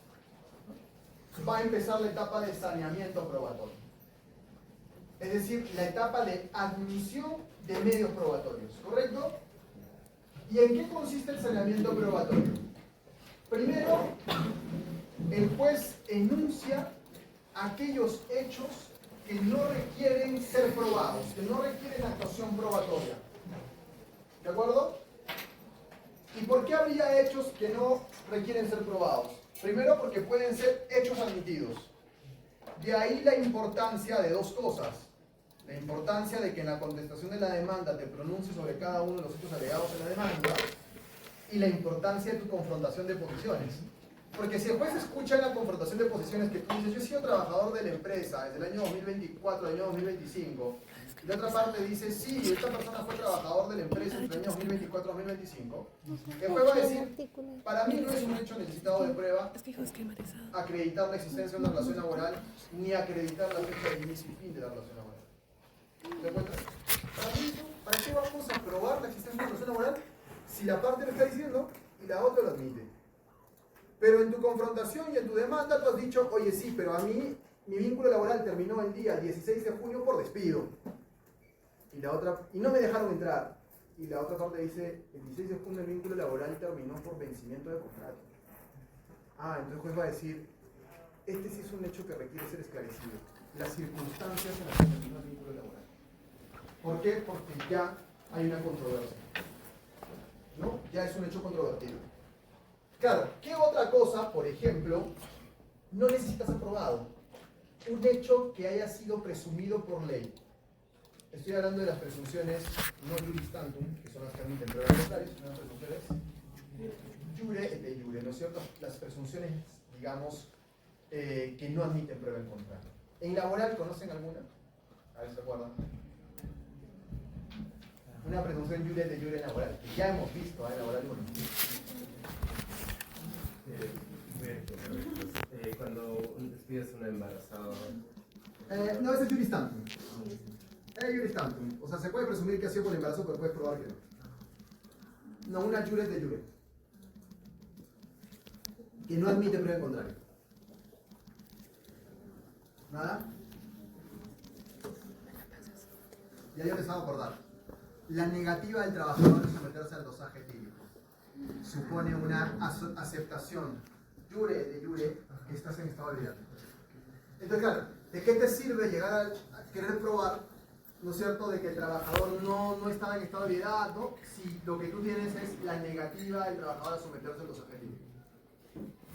va a empezar la etapa de saneamiento probatorio. Es decir, la etapa de admisión de medios probatorios, ¿correcto? ¿Y en qué consiste el saneamiento probatorio? Primero, el juez enuncia aquellos hechos que no requieren ser probados, que no requieren actuación probatoria. ¿De acuerdo? ¿Y por qué habría hechos que no requieren ser probados? Primero, porque pueden ser hechos admitidos. De ahí la importancia de dos cosas. La importancia de que en la contestación de la demanda te pronuncies sobre cada uno de los hechos alegados en la demanda y la importancia de tu confrontación de posiciones. Porque si el juez escucha en la confrontación de posiciones que tú dices, yo he sido trabajador de la empresa desde el año 2024 al año 2025, y la otra parte dice, sí, esta persona fue trabajador de la empresa entre el año 2024 y 2025, el juez va a decir, para mí no es un hecho necesitado de prueba acreditar la existencia de una relación laboral ni acreditar la fecha de inicio y fin de la relación laboral. ¿Te encuentras? ¿Para qué vamos a probar la existencia de una relación laboral si la parte lo está diciendo y la otra lo admite? Pero en tu confrontación y en tu demanda tú has dicho, oye sí, pero a mí mi vínculo laboral terminó el día 16 de junio por despido. Y no me dejaron entrar. Y la otra parte dice, el 16 de junio el vínculo laboral terminó por vencimiento de contrato. Entonces el juez va a decir, este sí es un hecho que requiere ser esclarecido. Las circunstancias en las que terminó el vínculo laboral. ¿Por qué? Porque ya hay una controversia. ¿No? Ya es un hecho controvertido. Claro, ¿qué otra cosa, por ejemplo, no necesitas aprobado? Un hecho que haya sido presumido por ley. Estoy hablando de las presunciones no juris tantum, que son las que admiten pruebas contrarias, son las presunciones jure et de jure, ¿no es cierto? Las presunciones, digamos, que no admiten prueba en contra. ¿En laboral conocen alguna? A ver si se acuerdan. Una presunción jure et de jure en laboral, que ya hemos visto en laboral 1. Cuando despides a una embarazada. No, ese es juris tantum. Es juris tantum. O sea, se puede presumir que ha sido por el embarazo, pero puedes probar que no. No, una jure de jure. Que no admite prueba en contrario. ¿Nada? Ya yo les hago acordar. La negativa del trabajador de someterse al dosaje etílico supone una aceptación jure de jure que estás en estado de olvidado. Entonces, claro, ¿de qué te sirve llegar a querer probar, ¿no es cierto?, de que el trabajador no estaba en estado de olvidado, ¿no?, si lo que tú tienes es la negativa del trabajador a someterse al dosaje etílico?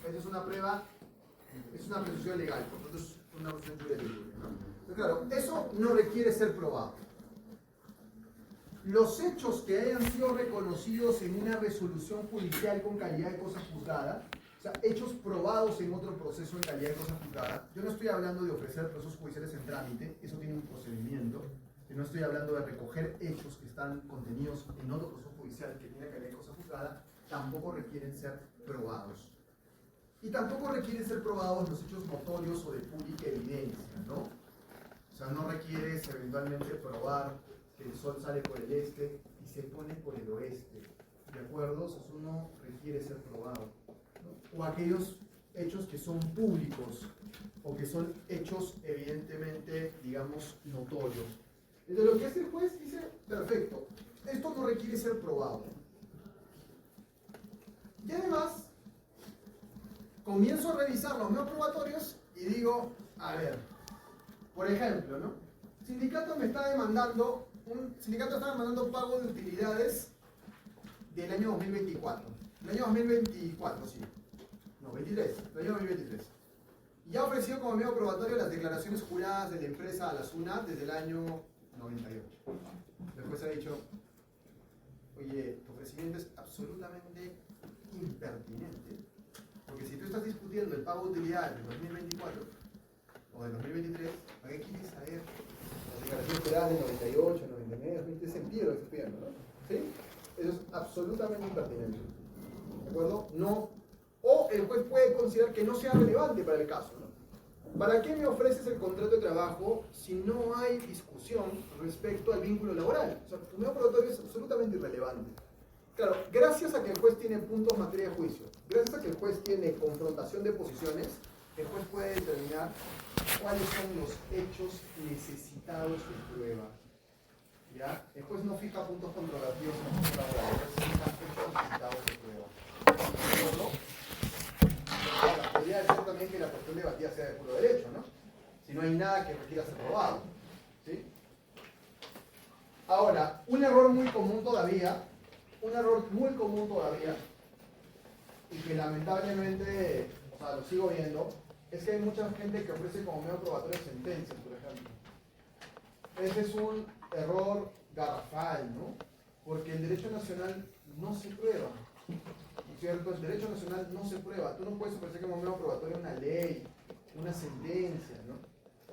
Esa es una prueba, es una presunción legal, por lo tanto es una presunción jure de jure, ¿no? Entonces, claro, eso no requiere ser probado. Los hechos que hayan sido reconocidos en una resolución judicial con calidad de cosa juzgada O sea, hechos probados en otro proceso de calidad de cosa juzgada. Yo no estoy hablando de ofrecer procesos judiciales en trámite, eso tiene un procedimiento. Yo no estoy hablando de recoger hechos que están contenidos en otro proceso judicial que tiene calidad de cosa juzgada, tampoco requieren ser probados. Y tampoco requieren ser probados los hechos notorios o de pública evidencia, ¿no? O sea, no requieres eventualmente probar que el sol sale por el este y se pone por el oeste, ¿de acuerdo? O sea, eso no requiere ser probado, ¿no? O aquellos hechos que son públicos o que son hechos evidentemente, digamos, notorios. Entonces lo que hace el juez dice, perfecto, esto no requiere ser probado. Y además, comienzo a revisar los medios probatorios y digo, a ver, por ejemplo, ¿no? Sindicato me está demandando, un sindicato está demandando pago de utilidades del año 2024. El año 2024, sí. No, 23, el año 2023. Y ha ofrecido como medio probatorio las declaraciones juradas de la empresa a la SUNAT desde el año 98. Después ha dicho, oye, tu ofrecimiento es absolutamente impertinente, porque si tú estás discutiendo el pago de utilidades del 2024 o del 2023, ¿para qué quieres saber las declaraciones juradas del 98, 99? No tiene sentido lo que estoy pidiendo, ¿no? ¿Sí? Eso es absolutamente impertinente. ¿De acuerdo? No. O el juez puede considerar que no sea relevante para el caso, ¿no? ¿Para qué me ofreces el contrato de trabajo si no hay discusión respecto al vínculo laboral? O sea, tu medio probatorio es absolutamente irrelevante. Claro, gracias a que el juez tiene puntos materia de juicio, gracias a que el juez tiene confrontación de posiciones, el juez puede determinar cuáles son los hechos necesitados de prueba. ¿Ya? El juez no fija puntos controvertidos en el juicio laboral, el juez fija hechos necesitados de prueba. ¿De acuerdo? Ahora, podría decir también que la cuestión debatida sea de puro derecho, ¿no? Si no hay nada que requiera ser probado. ¿Sí? Ahora, un error muy común todavía, y que lamentablemente, o sea, lo sigo viendo, es que hay mucha gente que ofrece como medio probatorio sentencias, por ejemplo. Ese es un error garrafal, ¿no? Porque el derecho nacional no se prueba. ¿Cierto? El derecho nacional no se prueba. Tú no puedes ofrecer como medio probatorio una ley, una sentencia, ¿no?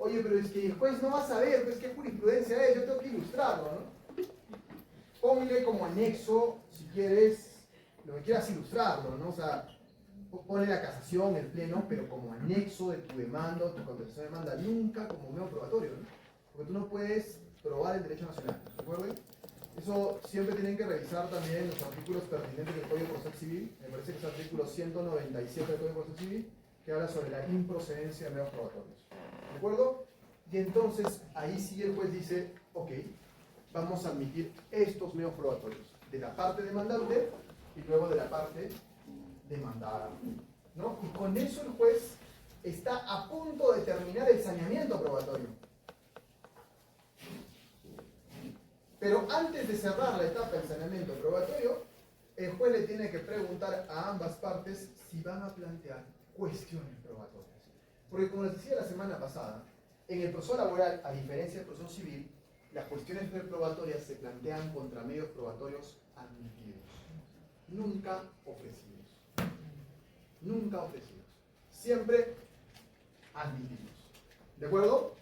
Oye, pero es que el juez no va a saber, pues, qué jurisprudencia es, yo tengo que ilustrarlo, ¿no? Ponle como anexo, si quieres, lo que quieras ilustrarlo, ¿no? O sea, ponle la casación, el pleno, pero como anexo de tu demanda, tu contestación de demanda, nunca como medio probatorio, ¿no? Porque tú no puedes probar el derecho nacional, ¿de acuerdo? Eso siempre tienen que revisar también los artículos pertinentes del Código Procesal Civil. Me parece que es el artículo 197 del Código Procesal Civil, que habla sobre la improcedencia de medios probatorios. ¿De acuerdo? Y entonces, ahí sí el juez dice, ok, vamos a admitir estos medios probatorios, de la parte demandante y luego de la parte demandada, ¿no? Y con eso el juez está a punto de terminar el saneamiento probatorio. Pero antes de cerrar la etapa del saneamiento probatorio, el juez le tiene que preguntar a ambas partes si van a plantear cuestiones probatorias. Porque como les decía la semana pasada, en el proceso laboral, a diferencia del proceso civil, las cuestiones probatorias se plantean contra medios probatorios admitidos, nunca ofrecidos. Nunca ofrecidos. Siempre admitidos. ¿De acuerdo?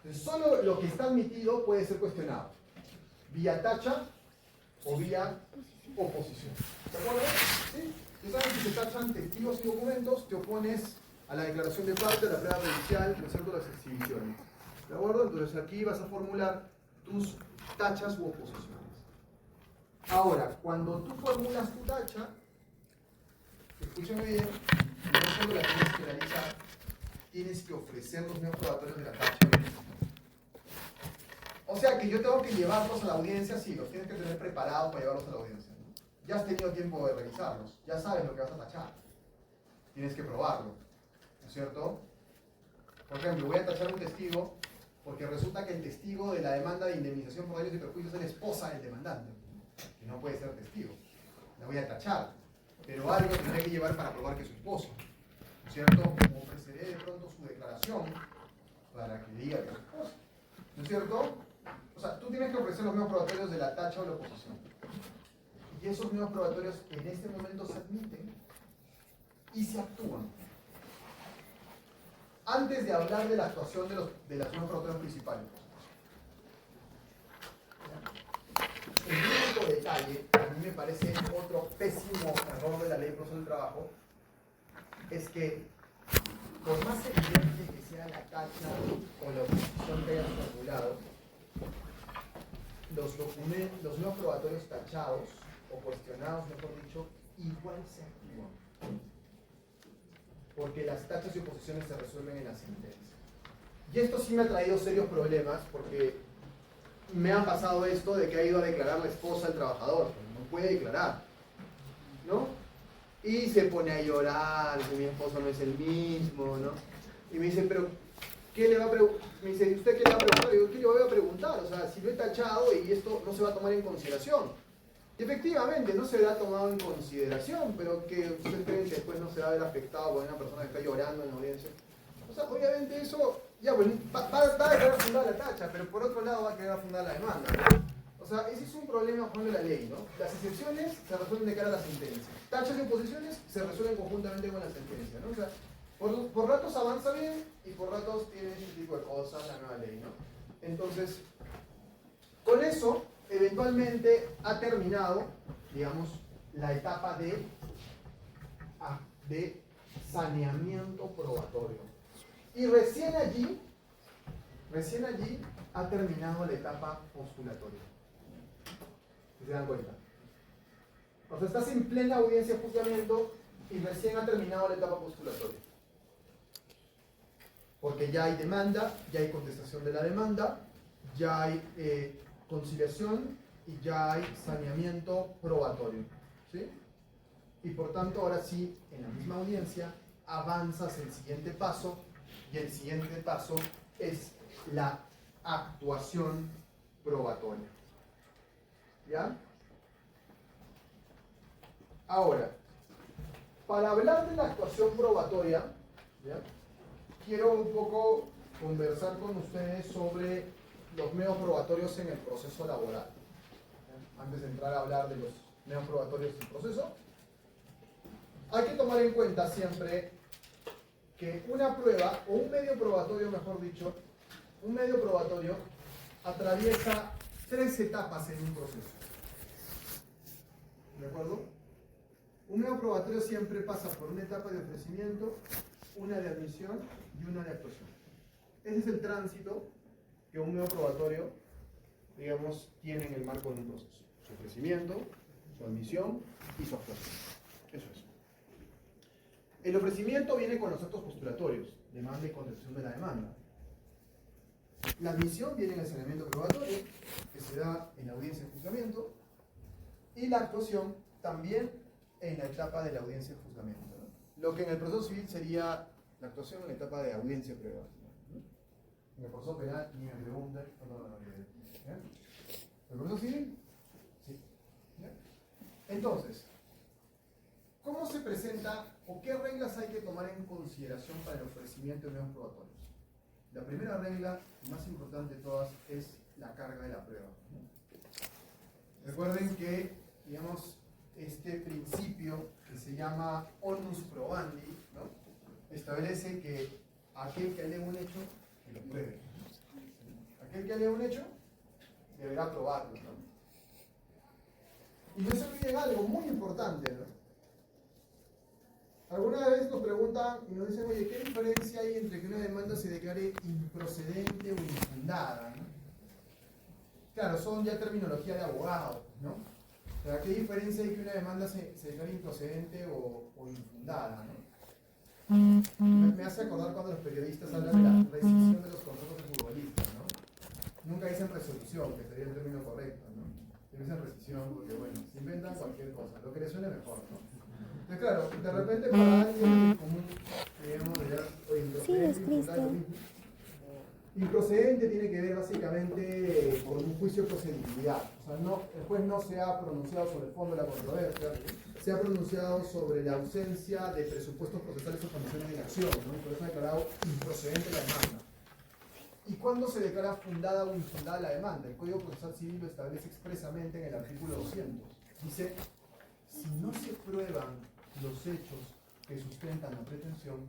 Entonces, solo lo que está admitido puede ser cuestionado. Vía tacha o vía oposición. ¿De acuerdo? ¿Sí? Ya saben que se tachan testigos y documentos, te opones a la declaración de parte, a la prueba judicial, ¿no es cierto?, las exhibiciones. ¿De acuerdo? Entonces aquí vas a formular tus tachas u oposiciones. Ahora, cuando tú formulas tu tacha, escúchame bien, no solo la tienes que realizar, tienes que ofrecer los medios probatorios de la tacha. O sea que yo tengo que llevarlos a la audiencia, sí, los tienes que tener preparados para llevarlos a la audiencia, ¿no? Ya has tenido tiempo de revisarlos, ya sabes lo que vas a tachar. Tienes que probarlo, ¿no es cierto? Por ejemplo, voy a tachar un testigo porque resulta que el testigo de la demanda de indemnización por daños y perjuicios es la esposa del demandante, que no puede ser testigo. La voy a tachar, pero algo tendré que llevar para probar que es su esposo, ¿no es cierto? Ofreceré de pronto su declaración para que diga que es su esposo, ¿no es cierto? O sea, tú tienes que ofrecer los medios probatorios de la tacha o la oposición. Y esos medios probatorios en este momento se admiten y se actúan. Antes de hablar de la actuación de las nuevos probatorios principales. El único detalle, que a mí me parece otro pésimo error de la ley de proceso del trabajo, es que por más evidente que sea la tacha o la oposición que hayas formulado, los nuevos probatorios tachados o cuestionados, mejor dicho, igual se actúan. Porque las tachas y oposiciones se resuelven en la sentencia. Y esto sí me ha traído serios problemas porque me ha pasado esto de que ha ido a declarar la esposa al trabajador, no puede declarar, ¿no? Y se pone a llorar, que mi esposo no es el mismo, ¿no? Y me dice, pero, ¿qué le va a preguntar? Me dice, ¿usted qué le va a preguntar? Digo, ¿qué le voy a preguntar? O sea, si lo he tachado y esto no se va a tomar en consideración. Y efectivamente, no se le ha tomado en consideración, pero que ustedes creen que después no se va a ver afectado por una persona que está llorando en la audiencia. O sea, obviamente eso, ya, pues, va a quedar fundada la tacha, pero por otro lado va a quedar fundada la demanda, ¿no? O sea, ese es un problema Juan, de la ley, ¿no? Las excepciones se resuelven de cara a la sentencia. Tachas y oposiciones se resuelven conjuntamente con la sentencia, ¿no? O sea, por ratos avanza bien y por ratos tiene este tipo de cosas la nueva ley, ¿no? Entonces, con eso, eventualmente ha terminado, digamos, la etapa de saneamiento probatorio. Y recién allí ha terminado la etapa postulatoria. ¿Se dan cuenta? O sea, estás en plena audiencia de juzgamiento y recién ha terminado la etapa postulatoria. Porque ya hay demanda, ya hay contestación de la demanda, ya hay conciliación y ya hay saneamiento probatorio. ¿Sí? Y por tanto, ahora sí, en la misma audiencia, avanzas el siguiente paso, y el siguiente paso es la actuación probatoria. ¿Ya? Ahora, para hablar de la actuación probatoria, ¿ya?, quiero un poco conversar con ustedes sobre los medios probatorios en el proceso laboral. Antes de entrar a hablar de los medios probatorios en el proceso, hay que tomar en cuenta siempre que una prueba, o un medio probatorio, mejor dicho, un medio probatorio atraviesa 3 etapas en un proceso. ¿De acuerdo? Un medio probatorio siempre pasa por una etapa de ofrecimiento, una de admisión y una de actuación. Ese es el tránsito que un medio probatorio, digamos, tiene en el marco de un proceso. Su ofrecimiento, su admisión y su actuación. Eso es. El ofrecimiento viene con los actos postulatorios, demanda y contestación de la demanda. La admisión viene en el saneamiento probatorio, que se da en la audiencia de juzgamiento, y la actuación también en la etapa de la audiencia de juzgamiento, ¿no? Lo que en el proceso civil sería la actuación en la etapa de audiencia previa, ¿no? En el proceso penal, ni me pregunten, ¿eh? ¿El proceso civil? Sí. ¿Ya? Entonces, ¿cómo se presenta o qué reglas hay que tomar en consideración para el ofrecimiento de medios probatorios? La primera regla, más importante de todas, es la carga de la prueba, ¿no? Recuerden que, digamos, este principio que se llama onus probandi, ¿no?, establece que aquel que alega un hecho, que lo pruebe. Aquel que alega un hecho, deberá probarlo, ¿no? Y no se olviden algo muy importante, ¿no? Alguna vez nos preguntan y nos dicen, oye, ¿qué diferencia hay entre que una demanda se declare improcedente o infundada, ¿no? Claro, son ya terminología de abogado, ¿no? O sea, ¿qué diferencia hay que una demanda se declare improcedente o infundada, ¿no? Me hace acordar cuando los periodistas hablan de la rescisión de los contratos de futbolistas, ¿no? Nunca dicen resolución, que sería el término correcto, ¿no? Dicen rescisión porque, bueno, se inventan cualquier cosa, lo que les suene mejor, ¿no? Entonces, claro, de repente para alguien común, digamos, oye, improcedente, improcedente tiene que ver básicamente con un juicio de procedibilidad. O sea, el juez no se ha pronunciado sobre el fondo de la controversia, se ha pronunciado sobre la ausencia de presupuestos procesales o condiciones de acción, ¿no? Por eso ha declarado improcedente la demanda. ¿Y cuándo se declara fundada o infundada la demanda? El Código Procesal Civil lo establece expresamente en el artículo 200. Dice, si no se prueban los hechos que sustentan la pretensión,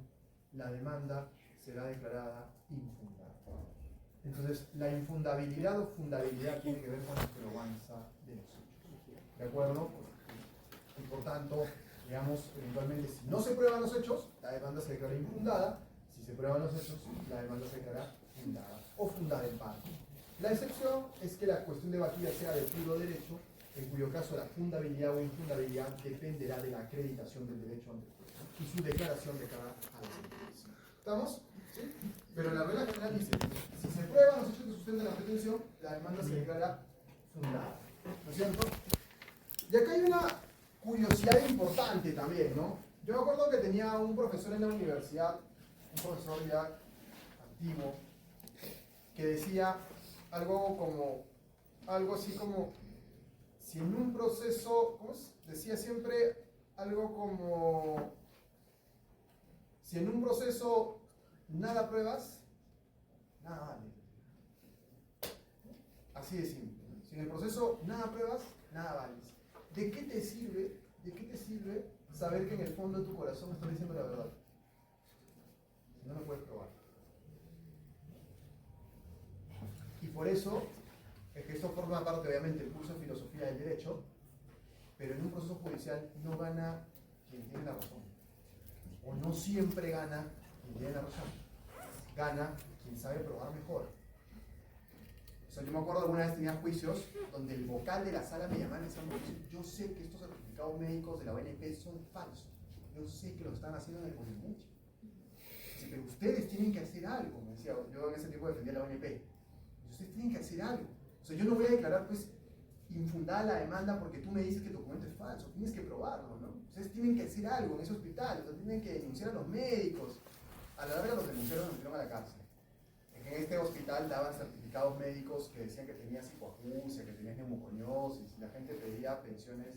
la demanda será declarada infundada. Entonces, la infundabilidad o fundabilidad tiene que ver con la probanza de los hechos. ¿De acuerdo? Y por tanto, digamos, eventualmente, si no se prueban los hechos, la demanda se declara infundada. Si se prueban los hechos, la demanda se declara fundada o fundada en parte. La excepción es que la cuestión debatida sea de puro derecho, en cuyo caso la fundabilidad o infundabilidad dependerá de la acreditación del derecho ante el juez y su declaración de cara a la sentencia. ¿Estamos? ¿Sí? Pero la regla general dice, si se prueban los hechos que sustentan la pretensión, la demanda se declara fundada. ¿No es cierto? Y acá hay una curiosidad importante también, ¿no? Yo me acuerdo que tenía un profesor en la universidad, un profesor ya antiguo, que decía algo así como, si en un proceso, ¿cómo es? Decía siempre algo como, si en un proceso nada pruebas, nada vale. Así de simple. Si en el proceso nada pruebas, nada vales. ¿De qué te sirve saber que en el fondo de tu corazón estás diciendo la verdad? Si no lo puedes probar. Y por eso es que esto forma parte, obviamente, del curso de filosofía del derecho, pero en un proceso judicial no gana quien tiene la razón. O no siempre gana quien tiene la razón. Gana quien sabe probar mejor. O sea, yo me acuerdo alguna vez tenía juicios donde el vocal de la sala me llamaba y me decía, yo sé que estos certificados médicos de la ONP son falsos. Yo sé que lo están haciendo en el Conimuche. Pero ustedes tienen que hacer algo, me decía. Yo en ese tiempo defendía la ONP. Ustedes tienen que hacer algo. O sea, yo no voy a declarar, pues, infundada la demanda porque tú me dices que tu documento es falso. Tienes que probarlo, ¿no? Ustedes tienen que hacer algo en ese hospital. O sea, tienen que denunciar a los médicos. A la larga los denunciaron y los metieron a la cárcel. En este hospital daban certificados médicos que decían que tenías hipoacusia, que tenías neumoconiosis, y la gente pedía pensiones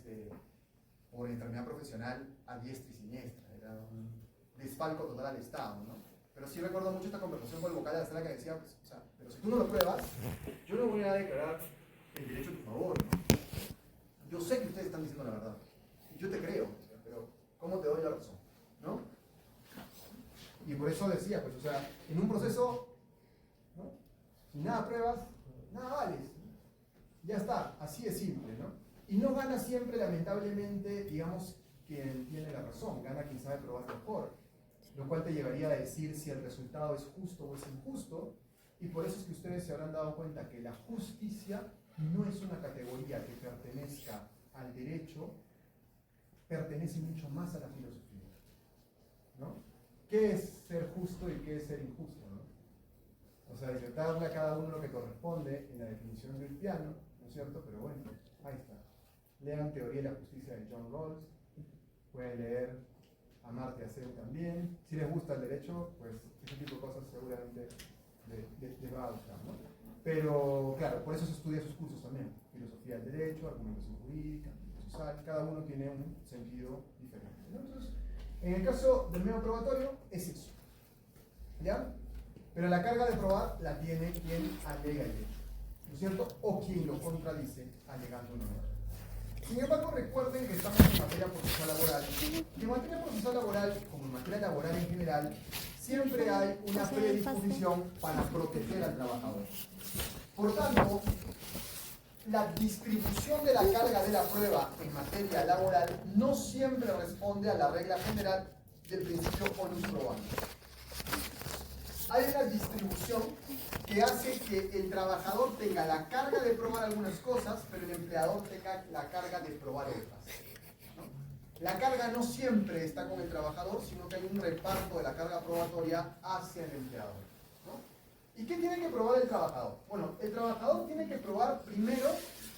por enfermedad profesional a diestra y siniestra. Era un desfalco total al Estado, ¿no? Pero sí recuerdo mucho esta conversación con el vocal de la sala que decía, pues, o sea, pero si tú no lo pruebas, yo no voy a declarar el derecho a tu favor, ¿no? Yo sé que ustedes están diciendo la verdad, y yo te creo, pero ¿cómo te doy la razón? ¿No? Y por eso decía, pues, o sea, en un proceso, ¿no? Si nada pruebas, nada vales. Ya está, así de simple, ¿no? Y no gana siempre, lamentablemente, digamos, quien tiene la razón, gana quien sabe probar mejor, lo cual te llevaría a decir si el resultado es justo o es injusto, y por eso es que ustedes se habrán dado cuenta que la justicia no es una categoría que pertenezca al derecho, pertenece mucho más a la filosofía, ¿no? ¿Qué es ser justo y qué es ser injusto, ¿no? O sea, darle a cada uno lo que corresponde en la definición del piano, ¿no es cierto? Pero bueno, ahí está. Lean Teoría de la Justicia de John Rawls, pueden leer Amartya Sen también. Si les gusta el derecho, pues ese tipo de cosas seguramente les va a gustar, ¿no? Pero claro, por eso se estudia sus cursos también. Filosofía del derecho, argumentación jurídica, social, cada uno tiene un sentido diferente, ¿no? Entonces, en el caso del medio probatorio, es eso. ¿Ya? Pero la carga de probar la tiene quien alega el hecho, ¿no es cierto? O quien lo contradice alegando un error. Sin embargo, recuerden que estamos en materia procesal laboral. Y en materia procesal laboral, como en materia laboral en general, siempre hay una predisposición para proteger al trabajador. Por tanto, la distribución de la carga de la prueba en materia laboral no siempre responde a la regla general del principio onus probandi. Hay una distribución que hace que el trabajador tenga la carga de probar algunas cosas, pero el empleador tenga la carga de probar otras, ¿no? La carga no siempre está con el trabajador, sino que hay un reparto de la carga probatoria hacia el empleador, ¿no? ¿Y qué tiene que probar el trabajador? Bueno, el trabajador tiene que probar primero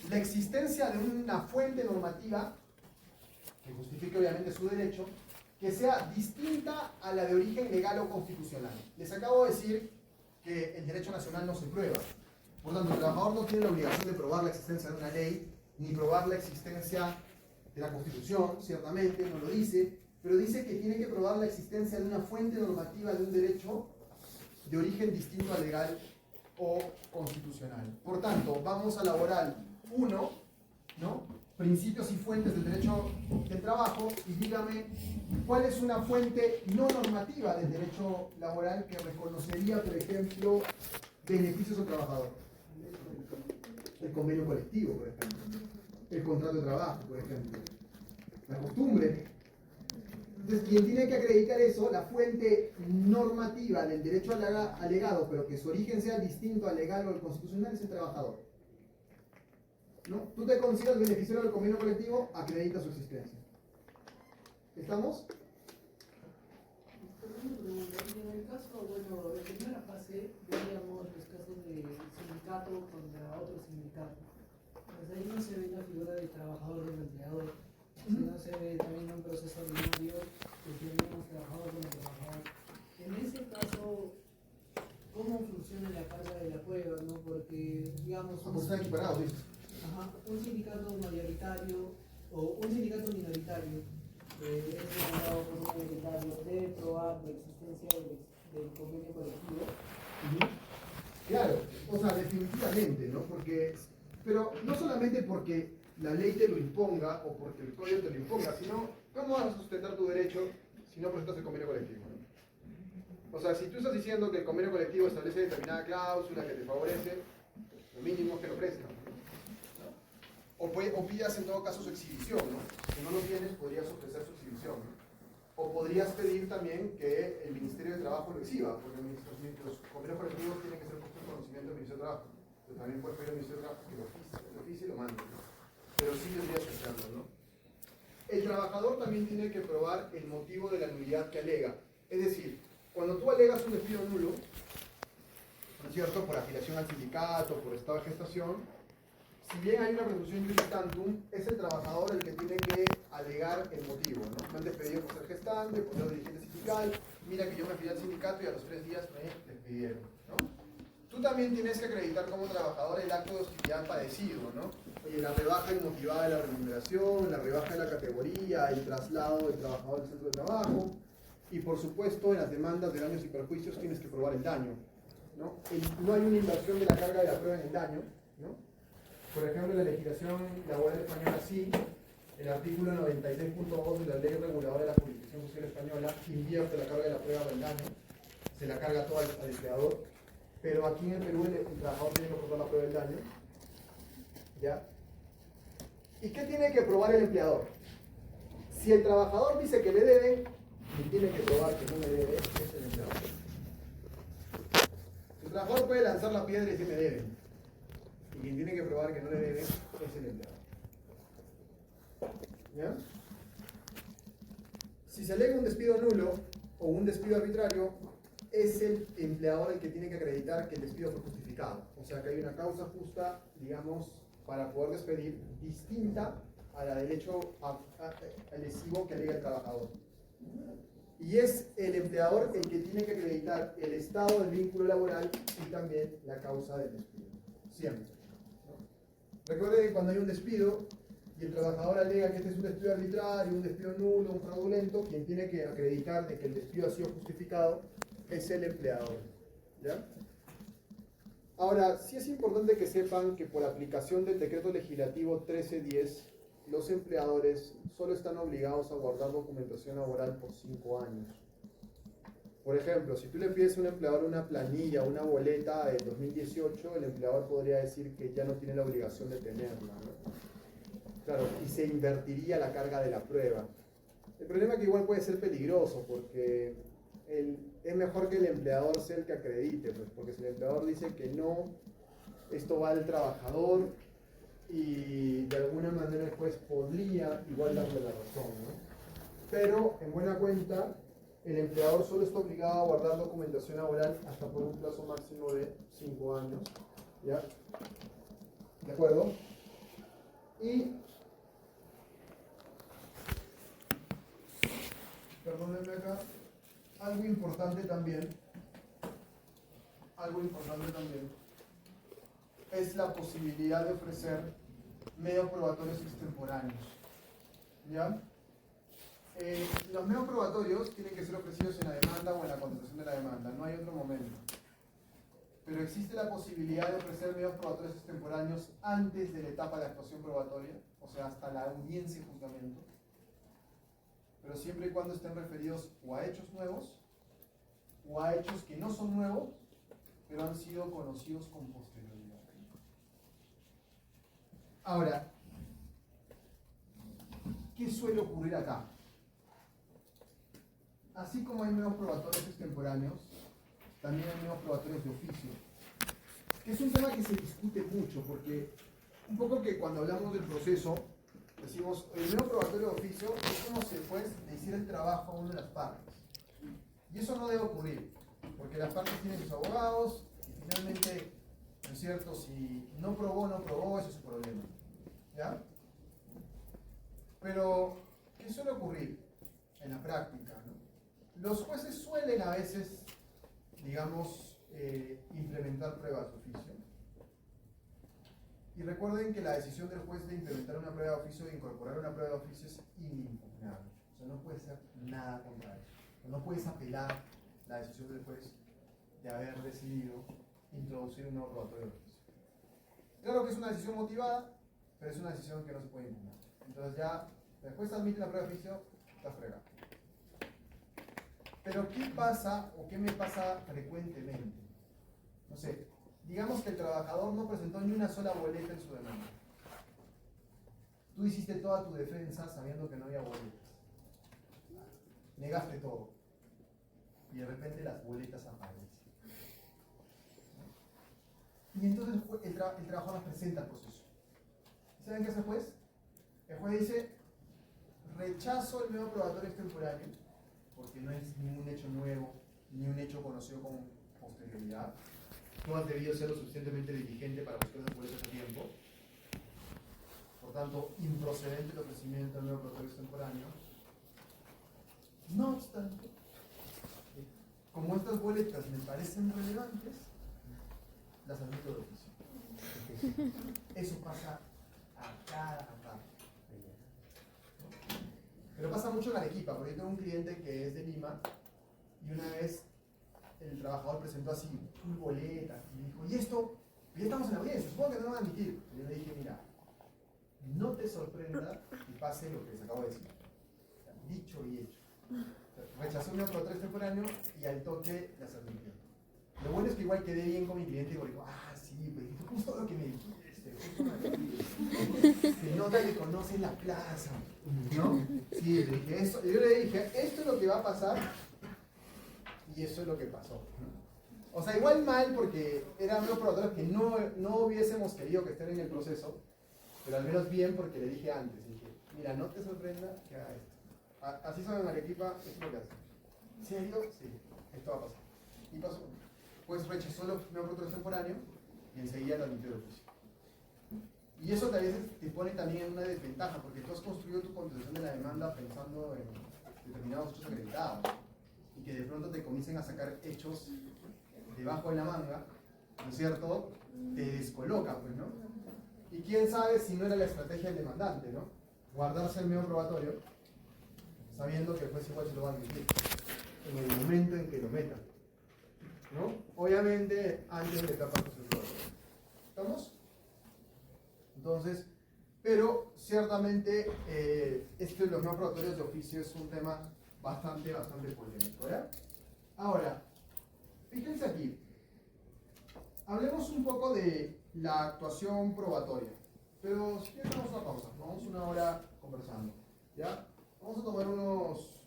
la existencia de una fuente normativa que justifique obviamente su derecho, que sea distinta a la de origen legal o constitucional. Les acabo de decir que el derecho nacional no se prueba. Por tanto, el trabajador no tiene la obligación de probar la existencia de una ley, ni probar la existencia de la Constitución, ciertamente, no lo dice, pero dice que tiene que probar la existencia de una fuente normativa de un derecho de origen distinto al legal o constitucional. Por tanto, vamos a laboral 1, ¿no? principios y fuentes del derecho del trabajo y dígame cuál es una fuente no normativa del derecho laboral que reconocería, por ejemplo, beneficios al trabajador. El convenio colectivo, por ejemplo. El contrato de trabajo, por ejemplo. La costumbre. Entonces, quien tiene que acreditar eso, la fuente normativa del derecho alegado, pero que su origen sea distinto al legal o al constitucional, es el trabajador. ¿No? Tú te consideras beneficiario del convenio colectivo, acredita su existencia. ¿Estamos? En el caso, bueno, en primera fase, veíamos los casos de sindicato contra otro sindicato. Pues ahí no se ve la figura del trabajador del empleador, sino se ve también un proceso ordinario que tenemos trabajador como trabajador. En ese caso, ¿cómo funciona la carga de la prueba? ¿No? Porque, digamos, Pues están equiparados, dices. un sindicato mayoritario o un sindicato minoritario es demandado por un mayoritario, debe probar la existencia del convenio colectivo. Claro, o sea, definitivamente, ¿no? Pero no solamente porque la ley te lo imponga o porque el código te lo imponga, sino ¿cómo vas a sustentar tu derecho si no presentas el convenio colectivo? ¿No? O sea, si tú estás diciendo que el convenio colectivo establece determinada cláusula que te favorece, lo mínimo es que lo ofrezcan. O pidas en todo caso su exhibición, ¿no? Si no lo tienes, podrías ofrecer su exhibición, ¿no? O podrías pedir también que el Ministerio de Trabajo lo exhiba, porque los convenios colectivos tienen que ser puestos en conocimiento del Ministerio de Trabajo. Pero también puedes pedir al Ministerio de Trabajo que lo oficie y lo mande, ¿no? Pero sí tendrías que hacerlo, ¿no? El trabajador también tiene que probar el motivo de la nulidad que alega. Es decir, cuando tú alegas un despido nulo, ¿no es cierto?, por afiliación al sindicato, por estado de gestación, si bien hay una presunción juris tantum, es el trabajador el que tiene que alegar el motivo, ¿no? Me han despedido por ser gestante, por ser dirigente sindical, mira que yo me afilié al sindicato y a los 3 días me despidieron, ¿no? Tú también tienes que acreditar como trabajador el acto de hostilidad padecido, ¿no? Oye, la rebaja inmotivada de la remuneración, la rebaja de la categoría, el traslado del trabajador del centro de trabajo, y por supuesto en las demandas de daños y perjuicios tienes que probar el daño, ¿no? No hay una inversión de la carga de la prueba en el daño, ¿no? Por ejemplo, en la legislación laboral española sí, el artículo 96.2 de la ley reguladora de la jurisdicción social española invierte la carga de la prueba del daño, se la carga toda al empleador, pero aquí en el Perú el trabajador tiene que probar la prueba del daño, ¿ya? ¿Y qué tiene que probar el empleador? Si el trabajador dice que le deben, quien tiene que probar que no le debe es el empleador. El trabajador puede lanzar la piedra y decir me deben. Y quien tiene que probar que no le debe es el empleador. ¿Ya? Si se alega un despido nulo o un despido arbitrario, es el empleador el que tiene que acreditar que el despido fue justificado. O sea que hay una causa justa, digamos, para poder despedir, distinta a la del hecho lesivo que alega el trabajador. Y es el empleador el que tiene que acreditar el estado del vínculo laboral y también la causa del despido. Siempre. Recuerde que cuando hay un despido y el trabajador alega que este es un despido arbitrario, un despido nulo, un fraudulento, quien tiene que acreditar de que el despido ha sido justificado es el empleador. ¿Ya? Ahora, sí es importante que sepan que por aplicación del decreto legislativo 1310, los empleadores solo están obligados a guardar documentación laboral por 5 años. Por ejemplo, si tú le pides a un empleador una planilla, una boleta del 2018, el empleador podría decir que ya no tiene la obligación de tenerla, ¿no? Claro, y se invertiría la carga de la prueba. El problema es que igual puede ser peligroso, porque es mejor que el empleador sea el que acredite, pues, porque si el empleador dice que no, esto va al trabajador y de alguna manera el juez podría igual darle la razón, ¿no? Pero, en buena cuenta, el empleador solo está obligado a guardar documentación laboral hasta por un plazo máximo de 5 años. ¿Ya? ¿De acuerdo? Y, perdónenme acá, algo importante también es la posibilidad de ofrecer medios probatorios extemporáneos. ¿Ya? Los medios probatorios tienen que ser ofrecidos en la demanda o en la contestación de la demanda, no hay otro momento. pero existe la posibilidad de ofrecer medios probatorios extemporáneos antes de la etapa de actuación probatoria, o sea, hasta la audiencia y juzgamiento, pero siempre y cuando estén referidos o a hechos nuevos o a hechos que no son nuevos, pero han sido conocidos con posterioridad. Ahora, ¿qué suele ocurrir acá? Así como hay medios probatorios extemporáneos, también hay medios probatorios de oficio, que es un tema que se discute mucho, porque un poco que cuando hablamos del proceso, decimos, el medio probatorio de oficio es como si después le hiciera el trabajo a una de las partes. Y eso no debe ocurrir, porque las partes tienen sus abogados, y finalmente, ¿no es cierto? Si no probó, ese es su problema. ¿Ya? Pero, ¿qué suele ocurrir en la práctica? ¿No? Los jueces suelen a veces, digamos, implementar pruebas de oficio. Y recuerden que la decisión del juez de implementar una prueba de oficio, de incorporar una prueba de oficio, es inimpugnable. O sea, no puede ser nada contra eso. No puedes apelar la decisión del juez de haber decidido introducir un nuevo probatorio de oficio. Claro que es una decisión motivada, pero es una decisión que no se puede impugnar. Entonces ya, el juez admite la prueba de oficio, está fregado. Pero ¿qué pasa o qué me pasa frecuentemente? No sé, digamos que el trabajador no presentó ni una sola boleta en su demanda. Tú hiciste toda tu defensa sabiendo que no había boletas. Negaste todo. Y de repente las boletas aparecen. Y entonces el trabajador las presenta al proceso. ¿Saben qué hace el juez? El juez dice, rechazo el medio probatorio extemporáneo, porque no es ningún hecho nuevo, ni un hecho conocido con posterioridad. Tú has debido ser lo suficientemente diligente para buscar esas boletas a tiempo. Por tanto, improcedente el ofrecimiento del medio probatorio extemporáneo. No obstante, como estas boletas me parecen relevantes, las admito de oficio. Eso pasa a cada rato. Pero pasa mucho en Arequipa, porque yo tengo un cliente que es de Lima y una vez el trabajador presentó así sus boletas y dijo, ¿y esto? Ya estamos en la audiencia, supongo que no van a admitir. Y yo le dije, mira, no te sorprenda y pase lo que les acabo de decir. Dicho y hecho. Rechazó un otro extemporáneo y al toque las admitió. Lo bueno es que igual quedé bien con mi cliente y digo, sí, pues justo lo que me dijiste, justo lo que me dijiste. Se nota que conoces la plaza, ¿no? Sí, le dije eso. Yo le dije, esto es lo que va a pasar y eso es lo que pasó, ¿no? O sea, igual mal porque eran unos probatorios que no hubiésemos querido que estén en el proceso, pero al menos bien porque le dije antes, dije, mira, no te sorprenda que haga esto. Así son en Arequipa, eso es lo que hacen. ¿Serio? Sí, esto va a pasar. Y pasó. Pues rechazó el medio probatorio extemporáneo y enseguida lo admitió de oficio. Y eso a veces te pone también en una desventaja, porque tú has construido tu contestación de la demanda pensando en determinados hechos acreditados, y que de pronto te comiencen a sacar hechos debajo de la manga, ¿no es cierto? Te descoloca, pues, ¿no? Y quién sabe si no era la estrategia del demandante, ¿no? Guardarse el medio probatorio, sabiendo que el juez igual se lo va a admitir, en el momento en que lo meta, ¿no? Obviamente, antes de la etapa procesual. ¿Estamos? Entonces, pero ciertamente esto de los no probatorios de oficio es un tema bastante polémico, ¿verdad? Ahora, fíjense aquí. Hablemos un poco de la actuación probatoria. Pero si quieren vamos a una pausa, vamos una hora conversando, ¿ya? Vamos a tomar unos,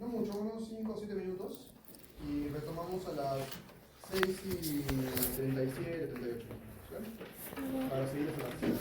no mucho, unos 5 o 7 minutos y retomamos a las 6:37, 38, ¿sí? Para seguir esta acción.